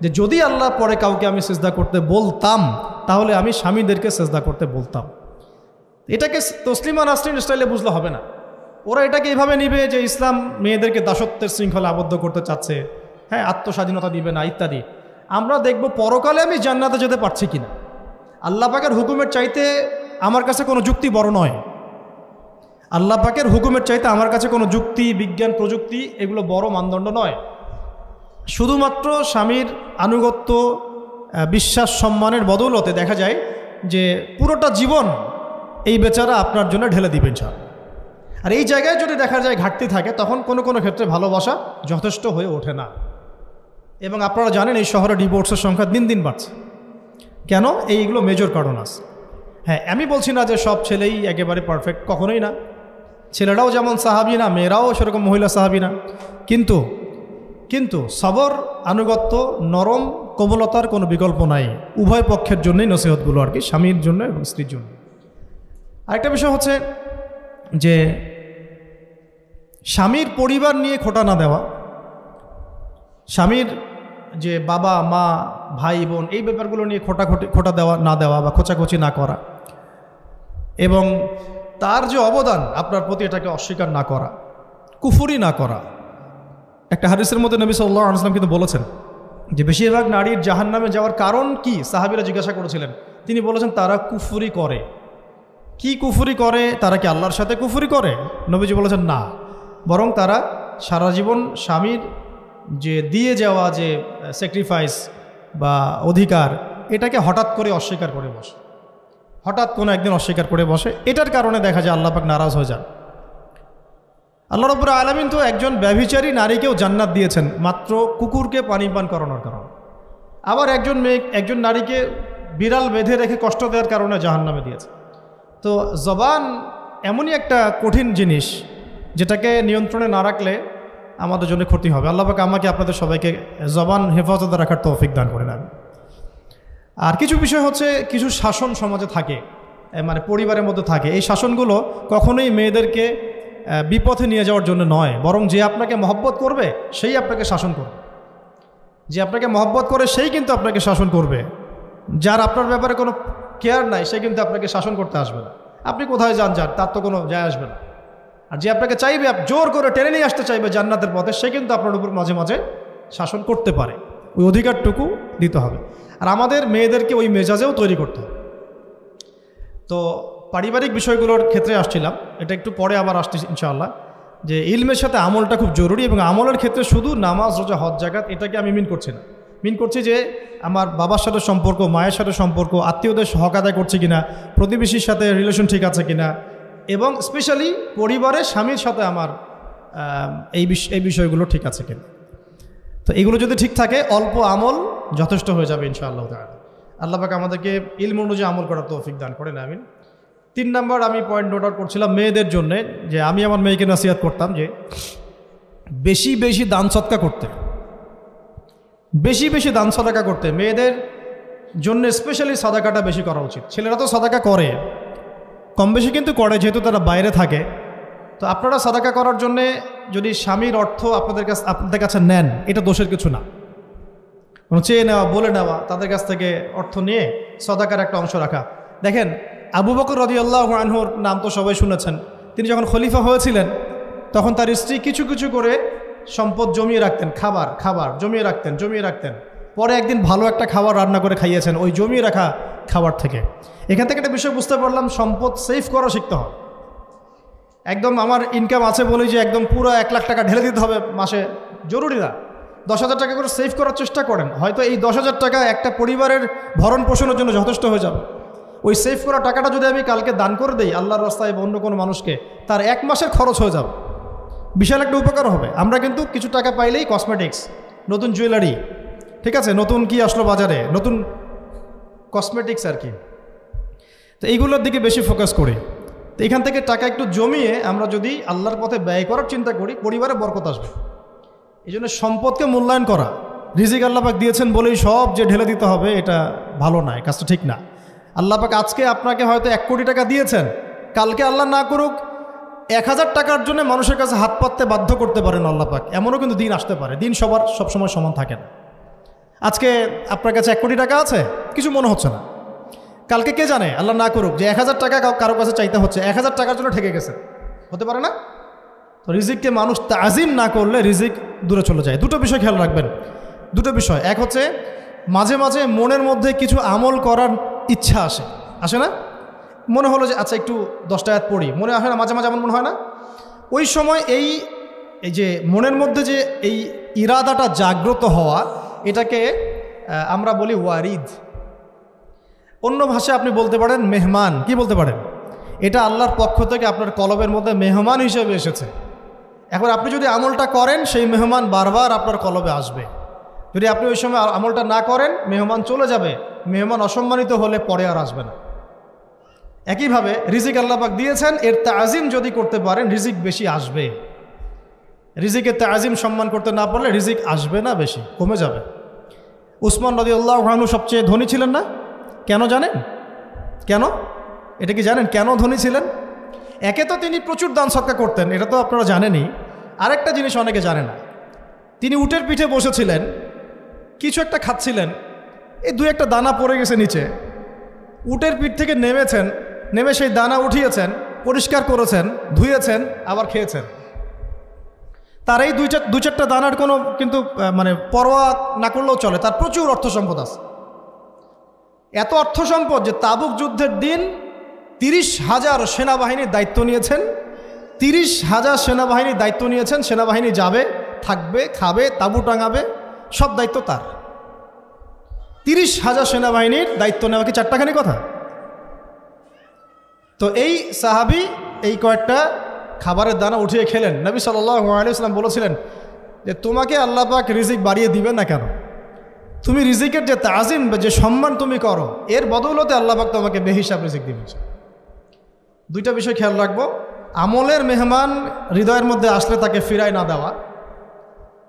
Speaker 1: যে যদি আল্লাহ পরে কাউকে আমি সিজদা করতে বলতাম তাহলে আমি স্বামীদেরকে সিজদা করতে বলতাম। এটাকে তসলিমা নাসরিন স্টাইলে বুঝলে হবে না। ওরা এটাকে এভাবে নিবে যে ইসলাম মেয়েদেরকে দাসত্বের শৃঙ্খলা আবদ্ধ করতে চাচ্ছে, হ্যাঁ, আত্মস্বাধীনতা দিবে না ইত্যাদি। আমরা দেখব পরকালে আমি জান্নাতে যেতে পারছি কিনা। আল্লাহ পাকের হুকুমের চাইতে আমার কাছে কোনো যুক্তি বড় নয়। আল্লাহ পাকের হুকুমের চাইতে আমার কাছে কোনো যুক্তি, বিজ্ঞান, প্রযুক্তি এগুলো বড় মানদণ্ড নয়। শুধুমাত্র স্বামীর আনুগত্য, বিশ্বাস, সম্মানের বদৌলতে দেখা যায় যে পুরোটা জীবন এই বেচারা আপনার জন্য ঢেলে দিবেন ইনশাআল্লাহ। আর এই জায়গায় যদি দেখা যায় ঘাটতি থাকে, তখন কোনো কোনো ক্ষেত্রে ভালোবাসা যথেষ্ট হয়ে ওঠে না। এবং আপনারা জানেন এই শহরে ডিভোর্সের সংখ্যা দিন দিন বাড়ছে। কেন? এইগুলো মেজর কারণ আছে। হ্যাঁ, আমি বলছি না যে সব ছেলেই একেবারে পারফেক্ট, কখনোই না। ছেলেরাও যেমন সাহাবি না, মেয়েরাও সেরকম মহিলা সাহাবি না। কিন্তু সবর, আনুগত্য, নরম কোমলতার কোনো বিকল্প নাই। উভয় পক্ষের জন্যই নসিহতগুলো আর কি, স্বামীর জন্য এবং স্ত্রীর জন্য। আরেকটা বিষয় হচ্ছে যে স্বামীর পরিবার নিয়ে খোঁটা না দেওয়া, স্বামীর যে বাবা মা ভাই বোন এই ব্যাপারগুলো নিয়ে খোঁটা দেওয়া না দেওয়া বা খোঁচাখুচি না করা, এবং তার যে অবদান আপনার প্রতি এটাকে অস্বীকার না করা, কুফরি না করা। একটা হাদিসের মধ্যে নবী সাল্লাল্লাহু আলাইহি ওয়াসাল্লাম কিন্তু বলেছেন যে বেশিরভাগ নারীর জাহান্নামে যাওয়ার কারণ কি? সাহাবীরা জিজ্ঞাসা করেছিলেন, তিনি বলেছেন তারা কুফরি করে। কি কুফরি করে? তারা কি আল্লাহর সাথে কুফরি করে? নবীজি বলেছেন না, বরং তারা সারা জীবন স্বামীর যে দিয়ে যাওয়া যে স্যাক্রিফাইস বা অধিকার, এটাকে হঠাৎ করে অস্বীকার করে বসে, হঠাৎ কোনো একদিন অস্বীকার করে বসে। এটার কারণে দেখা যায় আল্লাহ পাক নারাজ হয়ে যান। আল্লাহ রাব্বুল আলামিন তো একজন ব্যভিচারী নারীকেও জান্নাত দিয়েছেন মাত্র কুকুরকে পানি পান করানোর কারণে। আবার একজন নারীকে বিড়াল বেঁধে রেখে কষ্ট দেওয়ার কারণে জাহান্নামে দিয়েছে। তো জবান এমনই একটা কঠিন জিনিস, যেটাকে নিয়ন্ত্রণে না রাখলে আমাদের জন্য ক্ষতি হবে। আল্লাহ পাক আমাকে আপনাদের সবাইকে জবান হেফাজতে রাখার তৌফিক দান করে দেন। আর কিছু বিষয় হচ্ছে, কিছু শাসন সমাজে থাকে, মানে পরিবারের মধ্যে থাকে। এই শাসনগুলো কখনোই মেয়েদেরকে বিপথে নিয়ে যাওয়ার জন্য নয়, বরং যে আপনাকে মহব্বত করবে সেই আপনাকে শাসন করবে। যে আপনাকে মহব্বত করে সেই কিন্তু আপনাকে শাসন করবে। যার আপনার ব্যাপারে কোনো কেয়ার নাই সে কিন্তু আপনাকে শাসন করতে আসবে না। আপনি কোথায় যান তার তো কোনো যায় আসবে না। আর যে আপনাকে চাইবে, জোর করে টেনে নিয়ে আসতে চাইবে জান্নাতের পথে, সে কিন্তু আপনার উপর মাঝে মাঝে শাসন করতে পারে। ওই অধিকারটুকু দিতে হবে। আর আমাদের মেয়েদেরকে ওই মেজাজেও তৈরি করতে হবে। তো পারিবারিক বিষয়গুলোর ক্ষেত্রে আসছিলাম, এটা একটু পরে আবার আসছি ইনশাআল্লাহ, যে ইলমের সাথে আমলটা খুব জরুরি। এবং আমলের ক্ষেত্রে শুধু নামাজ, রোজা, হজ, যাকাত এটাকে আমি মিন করছি না। মিন করছি যে আমার বাবার সাথে সম্পর্ক, মায়ের সাথে সম্পর্ক, আত্মীয়দের হক আদায় করছি কিনা, প্রতিবেশীর সাথে রিলেশন ঠিক আছে কিনা, এবং স্পেশালি পরিবারের স্বামীর সাথে আমার এই বিষয়গুলো ঠিক আছে কিনা। তো এগুলো যদি ঠিক থাকে, অল্প আমল যথেষ্ট হয়ে যাবে ইনশাআল্লাহ তাআলা। আল্লাহ পাক আমাদেরকে ইলম অনুযায়ী আমল করার তৌফিক দান করেন, আমিন। 3 নম্বর আমি পয়েন্ট নোট আউট করছিলাম মেয়েদের জন্যে, যে আমি আমার মেয়েকে নসিহত করতাম যে বেশি বেশি দান সদকা করতে, বেশি বেশি দান সদকা করতে। মেয়েদের জন্য স্পেশালি সাদাকাটা বেশি করা উচিত। ছেলেরা তো সাদাকা করে, কম বেশি কিন্তু করে, যেহেতু তারা বাইরে থাকে। তো আপনারা সাদাকা করার জন্যে যদি স্বামীর অর্থ আপনাদের কাছে নেন, এটা দোষের কিছু না। কোনো চেয়ে নেওয়া, বলে নেওয়া, তাদের কাছ থেকে অর্থ নিয়ে সাদাকার একটা অংশ রাখা। দেখেন, আবু বকর রাদিয়াল্লাহু আনহুর নাম তো সবাই শুনেছেন। তিনি যখন খলিফা হয়েছিলেন তখন তার স্ত্রী কিছু কিছু করে সম্পদ জমিয়ে রাখতেন, খাবার জমিয়ে রাখতেন। পরে একদিন ভালো একটা খাবার রান্না করে খাইয়েছেন ওই জমিয়ে রাখা খাবার থেকে। এখান থেকে একটা বিষয় বুঝতে পারলাম, সম্পদ সেভ করা শিখতে হয়। একদম আমার ইনকাম আছে বলেই যে একদম পুরো 1 লাখ টাকা ঢেলে দিতে হবে মাসে, জরুরি না। 10,000 টাকা করে সেভ করার চেষ্টা করেন, হয়তো এই 10,000 টাকা একটা পরিবারের ভরণ পোষণের জন্য যথেষ্ট হয়ে যাবে। ওই সেভ করা টাকাটা যদি আমি কালকে দান করে দিই আল্লাহর রাস্তায় বা অন্য কোনো মানুষকে, তার 1 মাসের খরচ হয়ে যাবে, বিশাল একটা উপকার হবে। আমরা কিন্তু কিছু টাকা পাইলেই কসমেটিক্স, নতুন জুয়েলারি, ঠিক আছে, নতুন কি আসলো বাজারে, নতুন কসমেটিক্স আর কি, তো এইগুলোর দিকে বেশি ফোকাস করি। তো এখান থেকে টাকা একটু জমিয়ে আমরা যদি আল্লাহর পথে ব্যয় করার চিন্তা করি, পরিবারে বরকত আসবে। এই জন্য সম্পদকে মূল্যায়ন করা, রিজিক আল্লাহ পাক দিয়েছেন বলেই সব যে ঢেলে দিতে হবে, এটা ভালো নয়, কাজটা ঠিক না। আল্লাহ পাক আজকে আপনাকে হয়তো 1 কোটি টাকা দিয়েছেন, কালকে আল্লাহ না করুক 1000 টাকার জন্য মানুষের কাছে হাত পাততে বাধ্য করতে পারেন আল্লাহ পাক, এমনও কিন্তু দিন আসতে পারে। দিন সবার সবসময় সমান থাকে না। আজকে আপনার কাছে 1 কোটি টাকা আছে, কিছু মনে হচ্ছে না। কালকে কে জানে, আল্লাহ না করুক, যে 1000 টাকা কারো কাছে চাইতে হচ্ছে, 1000 টাকার জন্য ঠেকে গেছে, হতে পারে না? তো রিজিককে মানুষ তাজিম না করলে রিজিক দূরে চলে যায়। দুটো বিষয় খেয়াল রাখবেন, দুটো বিষয়। এক হচ্ছে মাঝে মাঝে মনের মধ্যে কিছু আমল করার ইচ্ছা আসে না? মনে হলো যে আচ্ছা একটু 10টা আয়াত পড়ি, মনে আসে না? মাঝে মাঝে এমন মনে হয় না? ওই সময় এই যে মনের মধ্যে যে এই ইরাদাটা জাগ্রত হওয়া, এটাকে আমরা বলি ওয়ারিদ। অন্য ভাষায় আপনি বলতে পারেন মেহমান। কি বলতে পারেন? এটা আল্লাহর পক্ষ থেকে আপনার কলবের মধ্যে মেহমান হিসেবে এসেছে। এখন আপনি যদি আমলটা করেন, সেই মেহমান বারবার আপনার কলবে আসবে। যদি আপনি ওই সময় আমলটা না করেন, মেহমান চলে যাবে। মেহমান অসম্মানিত হলে পরে আর আসবে না। একইভাবে রিজিক আল্লাহ পাক দিয়েছেন, এর তাজিম যদি করতে পারেন রিজিক বেশি আসবে। রিজিকের তাজিম সম্মান করতে না পারলে রিজিক আসবে না, বেশি কমে যাবে। উসমান রাদিয়াল্লাহু আনহু সবচেয়ে ধনী ছিলেন না? কেন জানেন? কেন? এটা কি জানেন কেন ধনী ছিলেন? একে তো তিনি প্রচুর দান সদকা করতেন, এটা তো আপনারা জানেনই। আরেকটা জিনিস অনেকে জানে না, তিনি উটের পিঠে বসেছিলেন, কিছু একটা খাচ্ছিলেন, এই 2-1টা দানা পড়ে গেছে নিচে। উটের পিঠ থেকে নেমেছেন, নেমে সেই দানা উঠিয়েছেন, পরিষ্কার করেছেন, ধুয়েছেন, আবার খেয়েছেন। তার এই 2-4টা দানার কোনো কিন্তু মানে পরোয়া না করলেও চলে। তার প্রচুর অর্থ সম্পদ আছে, এত অর্থ সম্পদ যে তাবুক যুদ্ধের দিন 30,000 সেনাবাহিনীর দায়িত্ব নিয়েছেন। 30,000 সেনাবাহিনীর দায়িত্ব নিয়েছেন। সেনাবাহিনী যাবে, থাকবে, খাবে, তাঁবু টাঙাবে, সব দায়িত্ব তার। 30,000 সেনাবাহিনীর দায়িত্ব নেওয়া কি চারটাখানি কথা? তো এই সাহাবী এই কয়েকটা খাবারের দানা উঠিয়ে খেলেন। নবী সাল্লাল্লাহু আলাইহি ওয়াসাল্লাম বলেছিলেন যে তোমাকে আল্লাহ পাক রিজিক বাড়িয়ে দিবেন না কেন? তুমি রিজিকের যে তাজিম, যে সম্মান তুমি করো, এর বদৌলতে আল্লাহ পাক তোমাকে বেহিসাব রিজিক দিবেন। দুইটা বিষয় খেয়াল রাখবো। আমলের মেহমান হৃদয়ের মধ্যে আসলে তাকে ফিরায় না দেওয়া,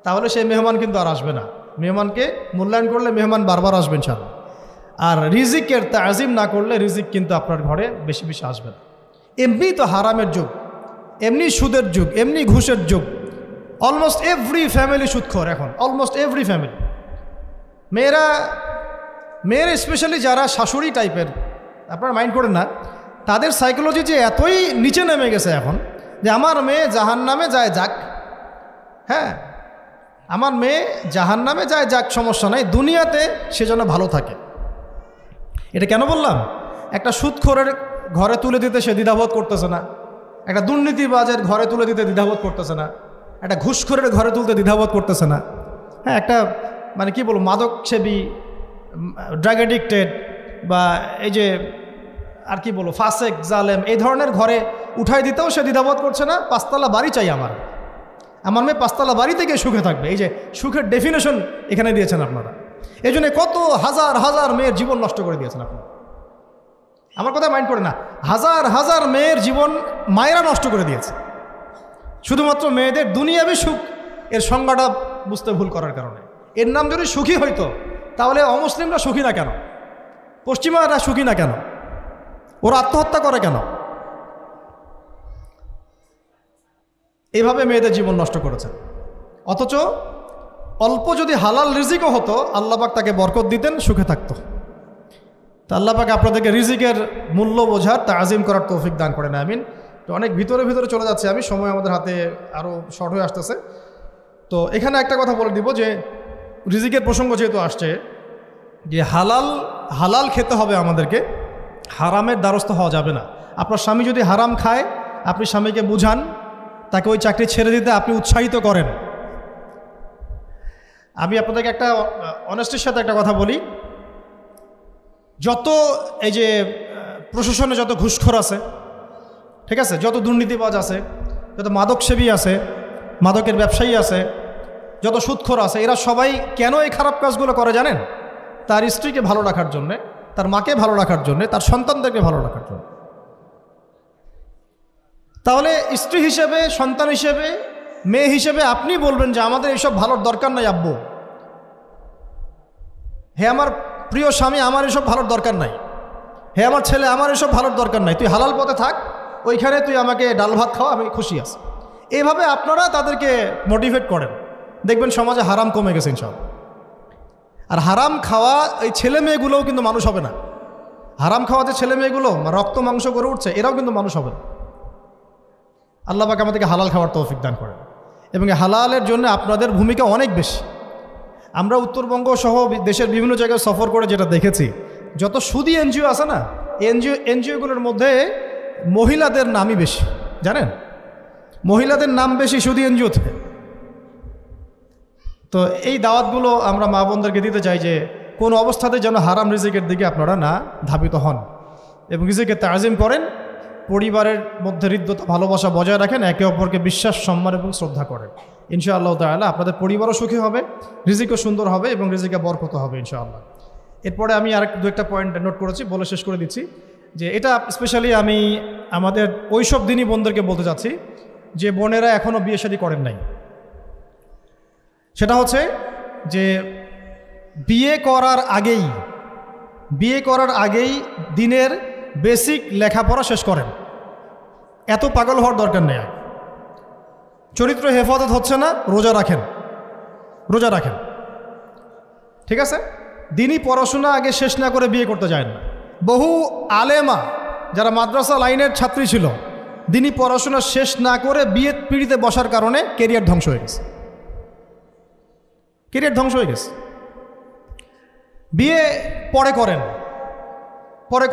Speaker 1: তাহলে সেই মেহমান কিন্তু আর আসবে না। মেহমানকে মূল্যায়ন করলে মেহমান বারবার আসবেন ইনশাআল্লাহ। আর রিজিকের তাজিম না করলে রিজিক কিন্তু আপনার ঘরে বেশি বেশি আসবে না। এমনি তো হারামের যুগ, এমনি সুদের যুগ, এমনি ঘুষের যুগ। অলমোস্ট এভরি ফ্যামিলি সুদখোর এখন, অলমোস্ট এভরি ফ্যামিলি। মেয়েরা স্পেশালি যারা শাশুড়ি টাইপের, আপনারা মাইন্ড করেন না, তাদের সাইকোলজি যে এতই নিচে নেমে গেছে এখন যে আমার মেয়ে জাহান্নামে যায় যাক, হ্যাঁ আমার মেয়ে জাহান্নামে যায় যাক, সমস্যা নাই, দুনিয়াতে সে যেন ভালো থাকে। এটা কেন বললাম? একটা সুদখোরের ঘরে তুলে দিতে সে দ্বিধাবোধ করতেছে না, একটা দুর্নীতিবাজের ঘরে তুলে দিতে দ্বিধাবোধ করতেছে না, একটা ঘুষখোরের ঘরে তুলতে দ্বিধাবোধ করতেছে না, হ্যাঁ একটা মানে কি বলবো মাদকসেবী, ড্রাগ এডিক্টেড বা এই যে আর কি বলবো ফাসেক, জালেম, এই ধরনের ঘরে উঠাই দিতেও সে দ্বিধাবোধ করছে না। 5তলা বাড়ি চাই আমার মেয়ে 5তলা বাড়ি থেকে সুখে থাকবে। এই যে সুখের ডেফিনেশন এখানে দিয়েছেন আপনারা। এই জন্য কত হাজার হাজার মেয়ের জীবন নষ্ট করে দিয়েছেন আপনারা। আমার কথা মাইন্ড করে না, হাজার হাজার মেয়ের জীবন মায়েরা নষ্ট করে দিয়েছে, শুধুমাত্র মেয়েদের দুনিয়াবি সুখ এর সংজ্ঞাটা বুঝতে ভুল করার কারণে। এর নাম যদি সুখী হইতো তাহলে অমুসলিমরা সুখী না কেন? পশ্চিমারা সুখী না কেন? ওরা আত্মহত্যা করে কেন? এইভাবে মেয়েদের জীবন নষ্ট করেছে। অথচ অল্প যদি হালাল রিজিকও হতো, আল্লাহ পাক তাকে বরকত দিতেন, সুখে থাকতো। তো আল্লাহ পাক আপনাদেরকে রিজিকের মূল্য বোঝার, তাজিম করার তৌফিক দান করেন, আমিন। তো অনেক ভিতরে ভিতরে চলে যাচ্ছে আমি, সময় আমাদের হাতে আরও শর্ট হয়ে আসতেছে। তো এখানে একটা কথা বলে দিব যে রিজিকের প্রসঙ্গ যেহেতু আসছে, যে হালাল খেতে হবে আমাদেরকে, হারামের দ্বারস্থ হওয়া যাবে না। আপনার স্বামী যদি হারাম খায়, আপনি স্বামীকে বুঝান, তাকে ওই চাকরি ছেড়ে দিতে আপনি উৎসাহিত করেন। আমি আপনাদেরকে একটা অনেস্টির সাথে একটা কথা বলি, যত এই যে প্রশাসনে যত ঘুষখোর আছে, ঠিক আছে, যত দুর্নীতিবাজ আছে, যত মাদকসেবী আছে, মাদকের ব্যবসায়ী আছে, যত সুদখোর আছে, এরা সবাই কেন এই খারাপ কাজগুলো করে জানেন? তার স্ত্রীকে ভালো রাখার জন্যে, তার মাকে ভালো রাখার জন্যে, তার সন্তানদেরকে ভালো রাখার জন্য। তাহলে স্ত্রী হিসেবে, সন্তান হিসেবে, মেয়ে হিসেবে আপনি বলবেন যে আমাদের এইসব ভালোর দরকার নাই আব্বু, হে আমার প্রিয় স্বামী, আমার এসব ভালোর দরকার নাই, হে আমার ছেলে, আমার এসব ভালোর দরকার নাই, তুই হালাল পথে থাক, ওইখানে তুই আমাকে ডাল ভাত খাওয়া, আমি খুশি আছি। এইভাবে আপনারা তাদেরকে মোটিভেট করেন, দেখবেন সমাজে হারাম কমে গেছে ইনশাআল্লাহ। আর হারাম খাওয়া এই ছেলে মেয়েগুলোও কিন্তু মানুষ হবে না। হারাম খাওয়া যে ছেলে মেয়েগুলো রক্ত মাংস করে উঠছে, এরাও কিন্তু মানুষ হবে না। আল্লাহ পাক আমাদেরকে হালাল খাওয়ার তৌফিক দান করেন, এবং হালালের জন্য আপনাদের ভূমিকা অনেক বেশি। আমরা উত্তরবঙ্গ সহ দেশের বিভিন্ন জায়গায় সফর করে যেটা দেখেছি, যত সুদী এনজিও আছে না, এনজিওগুলোর মধ্যে মহিলাদের নামই বেশি, জানেন? মহিলাদের নাম বেশি সুদী এনজিওতে। তো এই দাওয়াতগুলো আমরা মা বোনদেরকে দিতে চাই যে কোন অবস্থাতে যেন হারাম রিজিকের দিকে আপনারা না ধাবিত হন, এবং রিজিকে তাজিম করেন, পরিবারের মধ্যে হৃদ্যতা ভালোবাসা বজায় রাখেন, একে অপরকে বিশ্বাস, সম্মান এবং শ্রদ্ধা করেন। ইনশাআল্লাহ তাআলা আপনাদের পরিবারও সুখী হবে, রিজিকও সুন্দর হবে এবং রিজিকে বরকত হবে ইনশাআল্লাহ। এরপরে আমি দু একটা পয়েন্ট নোট করেছি, বলে শেষ করে দিচ্ছি যে এটা স্পেশালি আমি আমাদের ওইসব দিনই বোনদেরকে বলতে চাচ্ছি যে বোনেরা এখনও বিয়ে শাদী করেন নাই। সেটা হচ্ছে যে বিয়ে করার আগেই দিনের বেসিক লেখাপড়া শেষ করেন। এত পাগল হওয়ার দরকার নেই। চরিত্র হেফাজত হচ্ছে না, রোজা রাখেন, ঠিক আছে? দিনই পড়াশোনা আগে শেষ না করে বিয়ে করতে যায় না। বহু আলেমা যারা মাদ্রাসা লাইনের ছাত্রী ছিল, দিনই পড়াশোনা শেষ না করে বিয়ে পিড়িতে বসার কারণে কেরিয়ার ধ্বংস হয়ে গেছে। বিয়ে পরে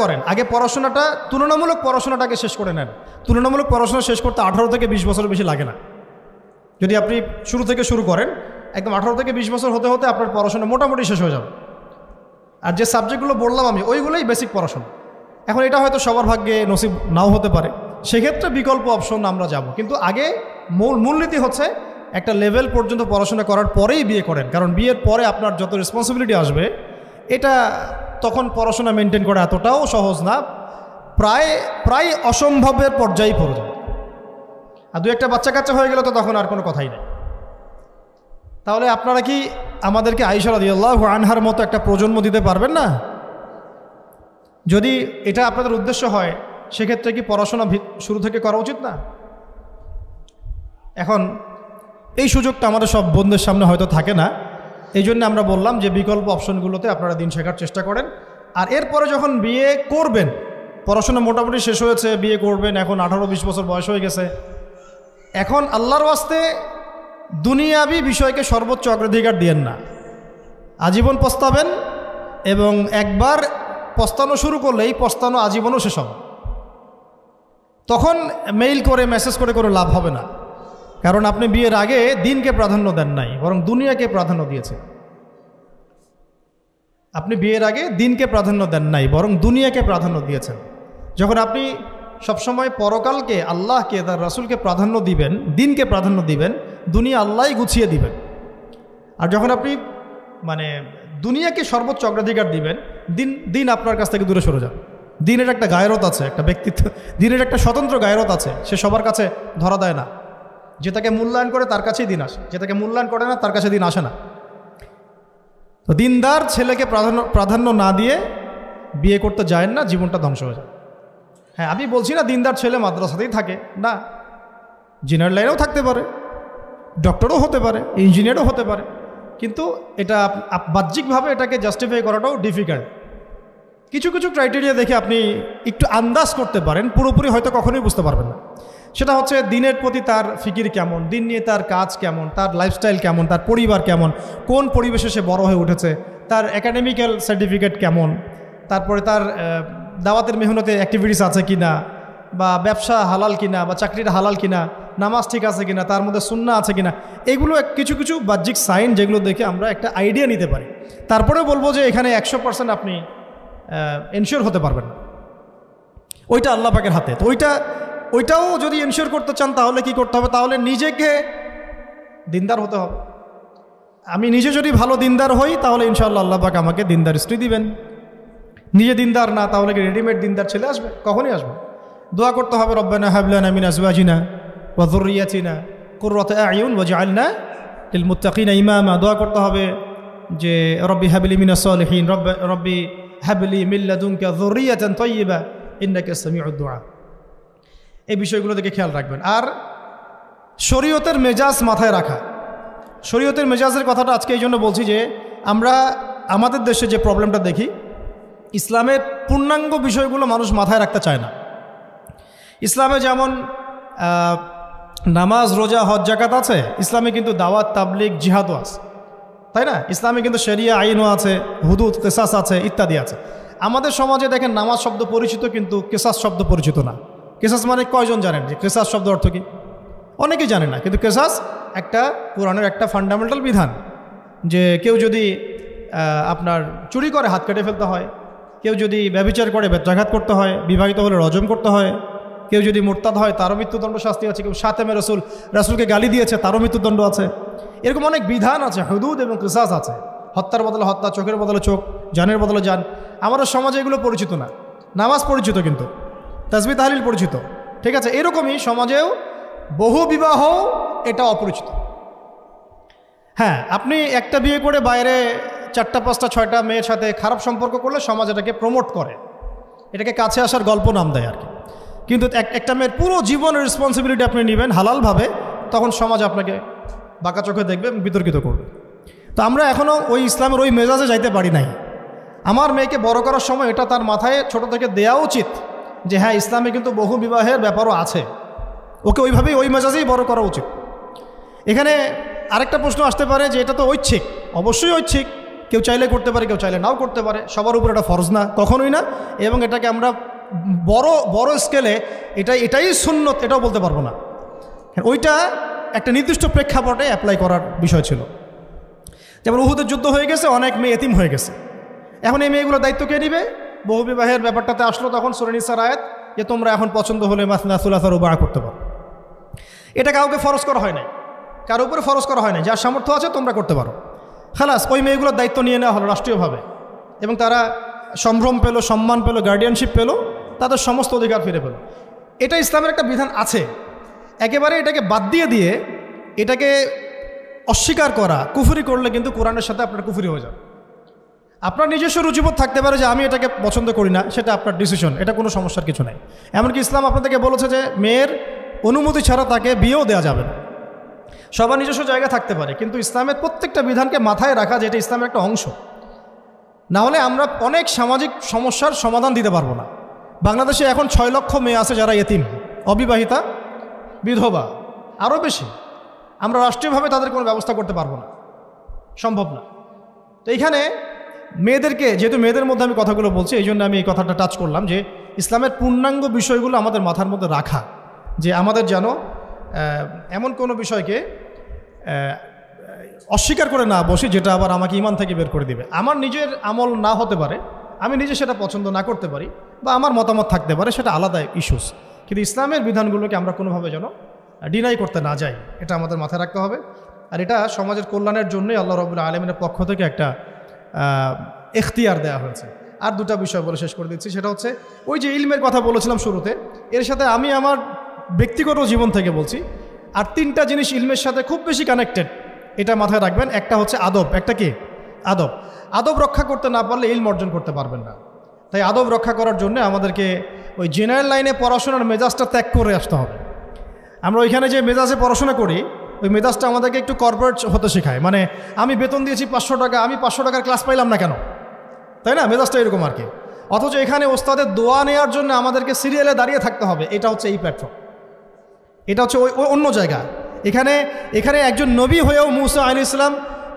Speaker 1: করেন, আগে পড়াশোনাটা, তুলনামূলক পড়াশোনাটাকে শেষ করে নেন। তুলনামূলক পড়াশোনা শেষ করতে 18 থেকে 20 বছর বেশি লাগে না। যদি আপনি শুরু করেন, একদম 18 থেকে 20 বছর হতে হতে আপনার পড়াশোনা মোটামুটি শেষ হয়ে যাবে। আর যে সাবজেক্টগুলো বললাম আমি, ওইগুলোই বেসিক পড়াশোনা। এখন এটা হয়তো সবার ভাগ্যে নসিব নাও হতে পারে, সেক্ষেত্রে বিকল্প অপশন আমরা যাব। কিন্তু আগে মূলনীতি হচ্ছে একটা লেভেল পর্যন্ত পড়াশোনা করার পরেই বিয়ে করেন, কারণ বিয়ের পরে আপনার যত রেসপন্সিবিলিটি আসবে, এটা তখন পড়াশোনা মেনটেন করা এতটাও সহজ না, প্রায় অসম্ভবের পর্যায়ে পড়ে যাবে। আর দু একটা বাচ্চা কাচ্চা হয়ে গেলে তো তখন আর কোনো কথাই নেই। তাহলে আপনারা কি আমাদেরকে আয়েশা রাদিয়াল্লাহু আনহার মতো একটা প্রজন্ম দিতে পারবেন না? যদি এটা আপনাদের উদ্দেশ্য হয়, সেক্ষেত্রে কি পড়াশোনা শুরু থেকে করা উচিত না? এখন এই সুযোগটা আমাদের সব বোনদের সামনে হয়তো থাকে না, এই জন্য আমরা বললাম যে বিকল্প অপশনগুলোতে আপনারা দিন শেখার চেষ্টা করেন। আর এরপরে যখন বিয়ে করবেন, পড়াশোনা মোটামুটি শেষ হয়েছে, বিয়ে করবেন, এখন 18-20 বছর বয়স হয়ে গেছে, এখন আল্লাহর ওয়াস্তে দুনিয়াবি বিষয়কে সর্বোচ্চ অগ্রাধিকার দিয়েন না। আজীবন পস্তাবেন, এবং একবার পস্তানো শুরু করলে এই পস্তানো আজীবনও শেষ হবে। তখন মেইল করে মেসেজ করে কোনো লাভ হবে না, কারণ আপনি বিয়ের আগে দিনকে প্রাধান্য দেন নাই, বরং দুনিয়াকে প্রাধান্য দিয়েছেন। আপনি বিয়ের আগে দিনকে প্রাধান্য দেন নাই, বরং দুনিয়াকে প্রাধান্য দিয়েছেন। যখন আপনি সবসময় পরকালকে, আল্লাহকে, তার রাসূলকে প্রাধান্য দিবেন, দিনকে প্রাধান্য দিবেন, দুনিয়া আল্লাহই গুছিয়ে দিবেন। আর যখন আপনি দুনিয়াকে সর্বোচ্চ অগ্রাধিকার দিবেন, দিন আপনার কাছ থেকে দূরে সরে যাবে। দিনের একটা গায়রত আছে, একটা ব্যক্তিত্ব, দিনের একটা স্বতন্ত্র গায়রত আছে, সে সবার কাছে ধরা দেয় না। যে তাকে মূল্যায়ন করে তার কাছেই দিন আসে, যে তাকে মূল্যায়ন করে না তার কাছে দিন আসে না। তো দিনদার ছেলেকে প্রাধান্য না দিয়ে বিয়ে করতে যায় না, জীবনটা ধ্বংস হয়ে যায়। হ্যাঁ, আমি বলছি না দিনদার ছেলে মাদ্রাসাতেই থাকে না, ইঞ্জিনিয়ার লাইনেও থাকতে পারে, ডক্টরও হতে পারে, ইঞ্জিনিয়ারও হতে পারে, কিন্তু এটা বাহ্যিকভাবে এটাকে জাস্টিফাই করাটাও ডিফিকাল্ট। কিছু ক্রাইটেরিয়া দেখে আপনি একটু আন্দাজ করতে পারেন, পুরোপুরি হয়তো কখনোই বুঝতে পারবেন না। সেটা হচ্ছে দিনের প্রতি তার ফিকির কেমন, দিন নিয়ে তার কাজ কেমন, তার লাইফস্টাইল কেমন, তার পরিবার কেমন, কোন পরিবেশে সে বড় হয়ে উঠেছে, তার একাডেমিক্যাল সার্টিফিকেট কেমন, তারপরে তার দাওয়াতের মেহনতে অ্যাক্টিভিটিস আছে কিনা, বা ব্যবসা হালাল কিনা, বা চাকরিটা হালাল কিনা, নামাজ ঠিক আছে কিনা, তার মধ্যে সুন্নাহ আছে কিনা, এগুলো কিছু বাহ্যিক সাইন যেগুলো দেখে আমরা একটা আইডিয়া নিতে পারি। তারপরে বলবো যে এখানে 100% আপনি এনশিওর হতে পারবেন না, ওইটা আল্লাহ পাকের হাতে। তো ওইটাও যদি এনশিওর করতে চান তাহলে কি করতে হবে? তাহলে নিজেকে দিনদার হতে হবে। আমি নিজে যদি ভালো দিনদার হই তাহলে ইনশাআল্লাহ আল্লাহ পাক আমাকে দিনদার স্ত্রী দিবেন। নিজে দিনদার না, তাহলে কি রেডিমেড দিনদার ছেলে আসবে? কখনই আসবে। দোয়া করতে হবে, রব্বানা হাব লানা মিন আজওয়াজিনা ওয়া যুররিয়াতিনা কুররাতা আ'য়ুন ওয়াজআলনা লিল মুত্তাকিনা ইমামা। দোয়া করতে হবে যে রব্বি হাবলি মিনাস সালিহিন, রব্বি হাবলি মিন লাদুনকা যুররিয়াতান তাইয়্যিবা ইন্নাকা সামিউদ দুআ। এই বিষয়গুলো দিকে খেয়াল রাখবেন। আর শরীয়তের মেজাজ মাথায় রাখা, শরীয়তের মেজাজের কথাটা আজকে এই জন্য বলছি যে আমরা আমাদের দেশে যে প্রবলেমটা দেখি, ইসলামের পূর্ণাঙ্গ বিষয়গুলো মানুষ মাথায় রাখতে চায় না। ইসলামে যেমন নামাজ, রোজা, হজ, জাকাত আছে, ইসলামে কিন্তু দাওয়াত, তাবলিগ, জিহাদও আছে, তাই না? ইসলামে কিন্তু শরিয়া আইনও আছে, হুদুদ, কেসাস আছে, ইত্যাদি আছে। আমাদের সমাজে দেখেন নামাজ শব্দ পরিচিত, কিন্তু কেসাস শব্দ পরিচিত না। কেসাস মানে কয়জন জানেন যে কেসাস শব্দ অর্থ কী? অনেকেই জানে না। কিন্তু কেসাস একটা কোরআনের একটা ফান্ডামেন্টাল বিধান, যে কেউ যদি আপনার চুরি করে হাত কেটে ফেলতে হয়, কেউ যদি ব্যভিচার করে বেত্রাঘাত করতে হয়, বিবাহিত হলে রজম করতে হয়, কেউ যদি মুরতাদ হয় তারও মৃত্যুদণ্ড শাস্তি আছে, কেউ শাতেমে রাসূলকে গালি দিয়েছে তারও মৃত্যুদণ্ড আছে। এরকম অনেক বিধান আছে, হুদুদ এবং কিসাস আছে। হত্যার বদলে হত্যা, চোখের বদলে চোখ, জানের বদলে জান। আমাদের সমাজে এগুলো পরিচিত না। নামাজ পরিচিত কিন্তু, তাসবিহ তাহলিল পরিচিত, ঠিক আছে? এরকমই সমাজেও বহু বিবাহ এটা অপরিচিত। হ্যাঁ, আপনি একটা বিয়ে করে বাইরে 4টা 5টা 6টা মেয়ের সাথে খারাপ সম্পর্ক করলে সমাজ এটাকে প্রমোট করে, এটাকে কাছে আসার গল্প নাম দেয় আর কি। কিন্তু একটা মেয়ের পুরো জীবনের রেসপন্সিবিলিটি আপনি নেবেন হালালভাবে, তখন সমাজ আপনাকে বাঁকা চোখে দেখবে, বিতর্কিত করবে। তো আমরা এখনও ওই ইসলামের ওই মেজাজে যাইতে পারি নাই। আমার মেয়েকে বড় করার সময় এটা তার মাথায় ছোট থেকে দেওয়া উচিত যে হ্যাঁ, ইসলামে কিন্তু বহু বিবাহের ব্যাপারও আছে, ওকে ওইভাবেই ওই মেজাজেই বড় করা উচিত। এখানে আরেকটা প্রশ্ন আসতে পারে যে এটা তো ঐচ্ছিক। অবশ্যই ঐচ্ছিক, কেউ চাইলে করতে পারে, কেউ চাইলে নাও করতে পারে, সবার উপর এটা ফরজ না, কখনোই না। এবং এটাকে আমরা বড় স্কেলে এটাই সুন্নত এটাও বলতে পারবো না। ওইটা একটা নির্দিষ্ট প্রেক্ষাপটে অ্যাপ্লাই করার বিষয় ছিল। যেমন উহুদের যুদ্ধ হয়ে গেছে, অনেক মেয়ে এতিম হয়ে গেছে, এখন এই মেয়েগুলো দায়িত্ব কে নিবে? বহু বিবাহের ব্যাপারটাতে আসলো তখন সূরা নিসার আয়াত যে তোমরা এখন পছন্দ হলে মাসনা সুলাসা রুবা করতে পারো। এটা কাউকে ফরজ করা হয় নাই, কারো উপরে ফরজ করা হয় নাই। যার সামর্থ্য আছে তোমরা করতে পারো, খালাস। ওই মেয়েগুলোর দায়িত্ব নিয়ে নেওয়া হলো রাষ্ট্রীয়ভাবে, এবং তারা সম্ভ্রম পেল, সম্মান পেল, গার্ডিয়ানশিপ পেল, তাদের সমস্ত অধিকার ফিরে পেল। এটা ইসলামের একটা বিধান আছে। একেবারে এটাকে বাদ দিয়ে এটাকে অস্বীকার করা, কুফরি করলে কিন্তু কোরআনের সাথে আপনার কুফরি হয়ে যাবে। আপনার নিজস্ব রুচিবোধ থাকতে পারে যে আমি এটাকে পছন্দ করি না, সেটা আপনার ডিসিশন, এটা কোনো সমস্যার কিছু নাই। এমনকি ইসলাম আপনাদেরকে বলেছে যে মেয়ের অনুমতি ছাড়া তাকে বিয়েও দেওয়া যাবে না। সবার নিজস্ব জায়গা থাকতে পারে, কিন্তু ইসলামের প্রত্যেকটা বিধানকে মাথায় রাখা যে এটা ইসলামের একটা অংশ। না হলে আমরা অনেক সামাজিক সমস্যার সমাধান দিতে পারবো না। বাংলাদেশে এখন 6 লক্ষ মেয়ে আছে যারা এতিম, অবিবাহিতা, বিধবা, আরও বেশি। আমরা রাষ্ট্রীয়ভাবে তাদের কোনো ব্যবস্থা করতে পারবো না, সম্ভব না। তো এইখানে মেয়েদেরকে, যেহেতু মেয়েদের মধ্যে আমি কথাগুলো বলছি, এই জন্য আমি এই কথাটা টাচ করলাম যে ইসলামের পূর্ণাঙ্গ বিষয়গুলো আমাদের মাথার মধ্যে রাখা, যে আমাদের যেন এমন কোনো বিষয়কে অস্বীকার করে না বসে যেটা আবার আমাকে ঈমান থেকে বের করে দিবে। আমার নিজের আমল না হতে পারে, আমি নিজে সেটা পছন্দ না করতে পারি, বা আমার মতামত থাকতে পারে, সেটা আলাদা ইস্যুস। কিন্তু ইসলামের বিধানগুলোকে আমরা কোনোভাবে যেন ডিনাই করতে না যাই, এটা আমাদের মাথায় রাখতে হবে। আর এটা সমাজের কল্যাণের জন্যই আল্লাহ রাব্বুল আলামিনের পক্ষ থেকে একটা এখতিয়ার দেওয়া হয়েছে। আর দুটা বিষয় বলে শেষ করে দিচ্ছি, সেটা হচ্ছে ওই যে ইলমের কথা বলেছিলাম শুরুতে, এর সাথে আমি আমার ব্যক্তিগত জীবন থেকে বলছি আর 3টা জিনিস ইলমের সাথে খুব বেশি কানেক্টেড, এটা মাথায় রাখবেন। একটা হচ্ছে আদব। একটা কি? আদব। আদব রক্ষা করতে না পারলে ইলম অর্জন করতে পারবেন না। তাই আদব রক্ষা করার জন্য আমাদেরকে ওই জেনারেল লাইনে পড়াশোনার মেজাজটা ত্যাগ করে আসতে হবে। আমরা ওইখানে যে মেজাজে পড়াশোনা করি, ওই মেজাজটা আমাদেরকে একটু কর্পোরেট হতে শেখায়। মানে আমি বেতন দিয়েছি 500 টাকা, আমি 500 টাকার ক্লাস পাইলাম না কেন, তাই না? মেজাজটা এরকম আর কি। অথচ এখানে ওস্তাদের দোয়া নেওয়ার জন্য আমাদেরকে সিরিয়ালে দাঁড়িয়ে থাকতে হবে। এটা হচ্ছে এই প্ল্যাটফর্ম, এটা হচ্ছে ওই অন্য জায়গা। এখানে একজন নবী হয়েও মুসা আলাইহিস সালাম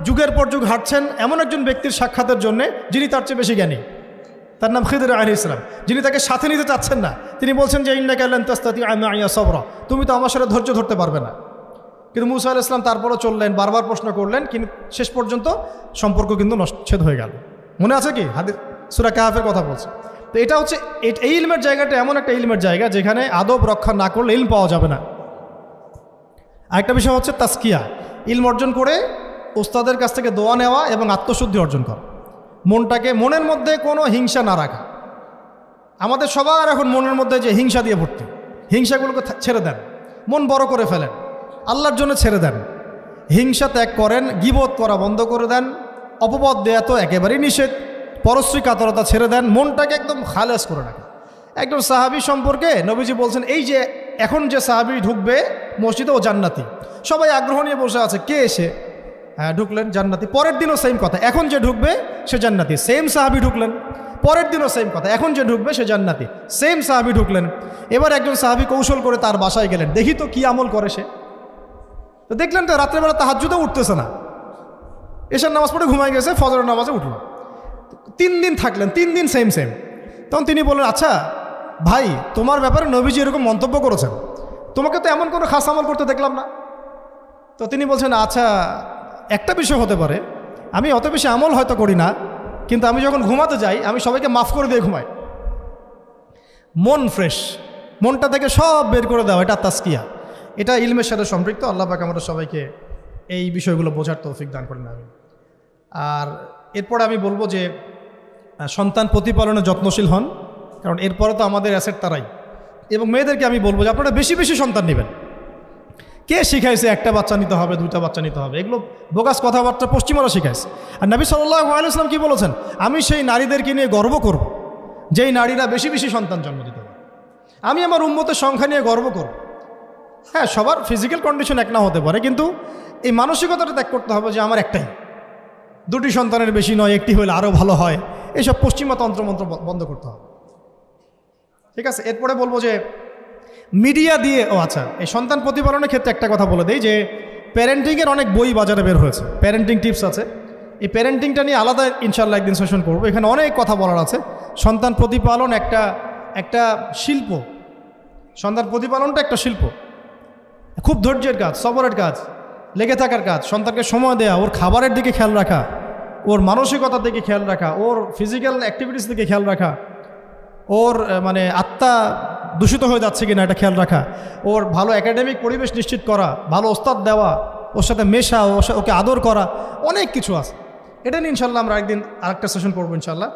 Speaker 1: যুগের পর যুগ হাঁটছেন এমন একজন ব্যক্তির সাক্ষাতের জন্য যিনি তার চেয়ে বেশি জ্ঞানী, তার নাম খিদর আলাইহিস সালাম, যিনি তাকে সাথে নিতে চাচ্ছেন না। তিনি বলছেন যে ইন্নাকা লান তাস্তাতিআ মাইয়া সাবরা, তুমি তো আমার সাথে ধৈর্য ধরতে পারবে না। কিন্তু মুসা আলাইহিস সালাম তারপরও চললেন, বারবার প্রশ্ন করলেন, কিন্তু শেষ পর্যন্ত সম্পর্ক কিন্তু নচ্ছেদ হয়ে গেল। মনে আছে কি? হাদিস সূরা কাহফের কথা বলছে। তো এটা হচ্ছে এই ইলমের জায়গাটা এমন একটা ইলমের জায়গা যেখানে আদব রক্ষা না করলে ইলম পাওয়া যাবে না। আরেকটা বিষয় হচ্ছে তাসকিয়া, ইলম অর্জন করে ওস্তাদের কাছ থেকে দোয়া নেওয়া এবং আত্মশুদ্ধি অর্জন করা। মনের মধ্যে কোনো হিংসা না রাখা। আমাদের সবার এখন মনের মধ্যে যে হিংসা দিয়ে ভর্তি, হিংসাগুলোকে ছেড়ে দেন, মন বড় করে ফেলেন, আল্লাহর জন্য ছেড়ে দেন, হিংসা ত্যাগ করেন, গীবত করা বন্ধ করে দেন, অপবাদ দেয়া তো একেবারেই নিষেধ, পরশ্রী কাতরতা ছেড়ে দেন, মনটাকে একদম খালেস করে রাখেন। একদম সাহাবী সম্পর্কে নবীজি বলছেন, এই যে এখন যে সাহাবি ঢুকবে মসজিদে ও জান্নাতি। সবাই আগ্রহ নিয়ে বসে আছে, কে এসে? হ্যাঁ, ঢুকলেন জান্নাতি। পরের দিনও সেম কথা, এখন যে ঢুকবে সে জান্নাতি। সেম সাহাবি ঢুকলেন, পরের দিনও সেম কথা, এখন যে ঢুকবে সে জান্নাতি। সেম সাহাবি ঢুকলেন। এবার একজন সাহাবি কৌশল করে তার বাসায় গেলেন, দেখি তো কি আমল করে সে। তো দেখলেন তো রাত্রেবেলা তাহাজ্জুদে উঠতেছে না, এশার নামাজ পড়ে ঘুমায় গেছে, ফজরের নামাজে উঠল। 3 দিন থাকলেন, 3 দিন সেম সেম। তখন তিনি বললেন, আচ্ছা ভাই, তোমার ব্যাপারে নবীজি এরকম মন্তব্য করেছেন, তোমাকে তো এমন কোনো খাস আমল করতে দেখলাম না। তো তিনি বলছেন, আচ্ছা একটা বিষয় হতে পারে, আমি অত বেশি আমল হয়তো করি না, কিন্তু আমি যখন ঘুমাতে যাই আমি সবাইকে মাফ করে দিয়ে ঘুমাই। মন ফ্রেশ, মনটা থেকে সব বের করে দেওয়া, এটা তাসকিয়া, এটা ইলমের সাথে সম্পৃক্ত। আল্লাহ পাক আমাদের সবাইকে এই বিষয়গুলো বোঝার তৌফিক দান করেন। আমি আর এরপরে আমি বলবো যে সন্তান প্রতিপালনে যত্নশীল হন, কারণ এরপরে তো আমাদের অ্যাসেট তারাই। এবং মেয়েদেরকে আমি বলবো যে আপনারা বেশি বেশি সন্তান নেবেন। কে শিখাইছে একটা বাচ্চা নিতে হবে, 2টা বাচ্চা নিতে হবে? এগুলো বোগাস কথাবার্তা পশ্চিমারা শিখাইছে। আর নবী সাল্লাল্লাহু আলাইহি ওয়াসাল্লাম কি বলেছেন? আমি সেই নারীদেরকে নিয়ে গর্ব করব যেই নারীরা বেশি বেশি সন্তান জন্ম দিতে পারে। আমি আমার উম্মতের সংখ্যা নিয়ে গর্ব করব। হ্যাঁ, সবার ফিজিক্যাল কন্ডিশন এক না হতে পারে, কিন্তু এই মানসিকতাটা ত্যাগ করতে হবে যে আমার একটাই, 2টি সন্তানের বেশি নয়, একটি হলে আরও ভালো হয়। এইসব পশ্চিমা তন্ত্রমন্ত্র বন্ধ করতে হবে। ঠিক আছে, এরপরে বলবো যে মিডিয়া দিয়ে, আচ্ছা, এই সন্তান প্রতিপালনের ক্ষেত্রে একটা কথা বলে দেই যে প্যারেন্টিংয়ের অনেক বই বাজারে বের হয়েছে, প্যারেন্টিং টিপস আছে। এই প্যারেন্টিংটা নিয়ে আলাদা ইনশাল্লাহ একদিন সেশন করবো, এখানে অনেক কথা বলার আছে। সন্তান প্রতিপালন একটা শিল্প, সন্তান প্রতিপালনটা একটা শিল্প, খুব ধৈর্যের কাজ, সবরের কাজ, লেগে থাকার কাজ। সন্তানকে সময় দেওয়া, ওর খাবারের দিকে খেয়াল রাখা, ওর মানসিকতার দিকে খেয়াল রাখা, ওর ফিজিক্যাল অ্যাক্টিভিটিস দিকে খেয়াল রাখা, ওর মানে আত্মা দূষিত হয়ে যাচ্ছে কিনা এটা খেয়াল রাখা, ওর ভালো একাডেমিক পরিবেশ নিশ্চিত করা, ভালো ওস্তাদ দেওয়া, ওর সাথে মেশা, ওকে আদর করা, অনেক কিছু আছে। এটা নিয়ে ইনশাল্লাহ আমরা একদিন আরেকটা সেশন করবো ইনশাল্লাহ।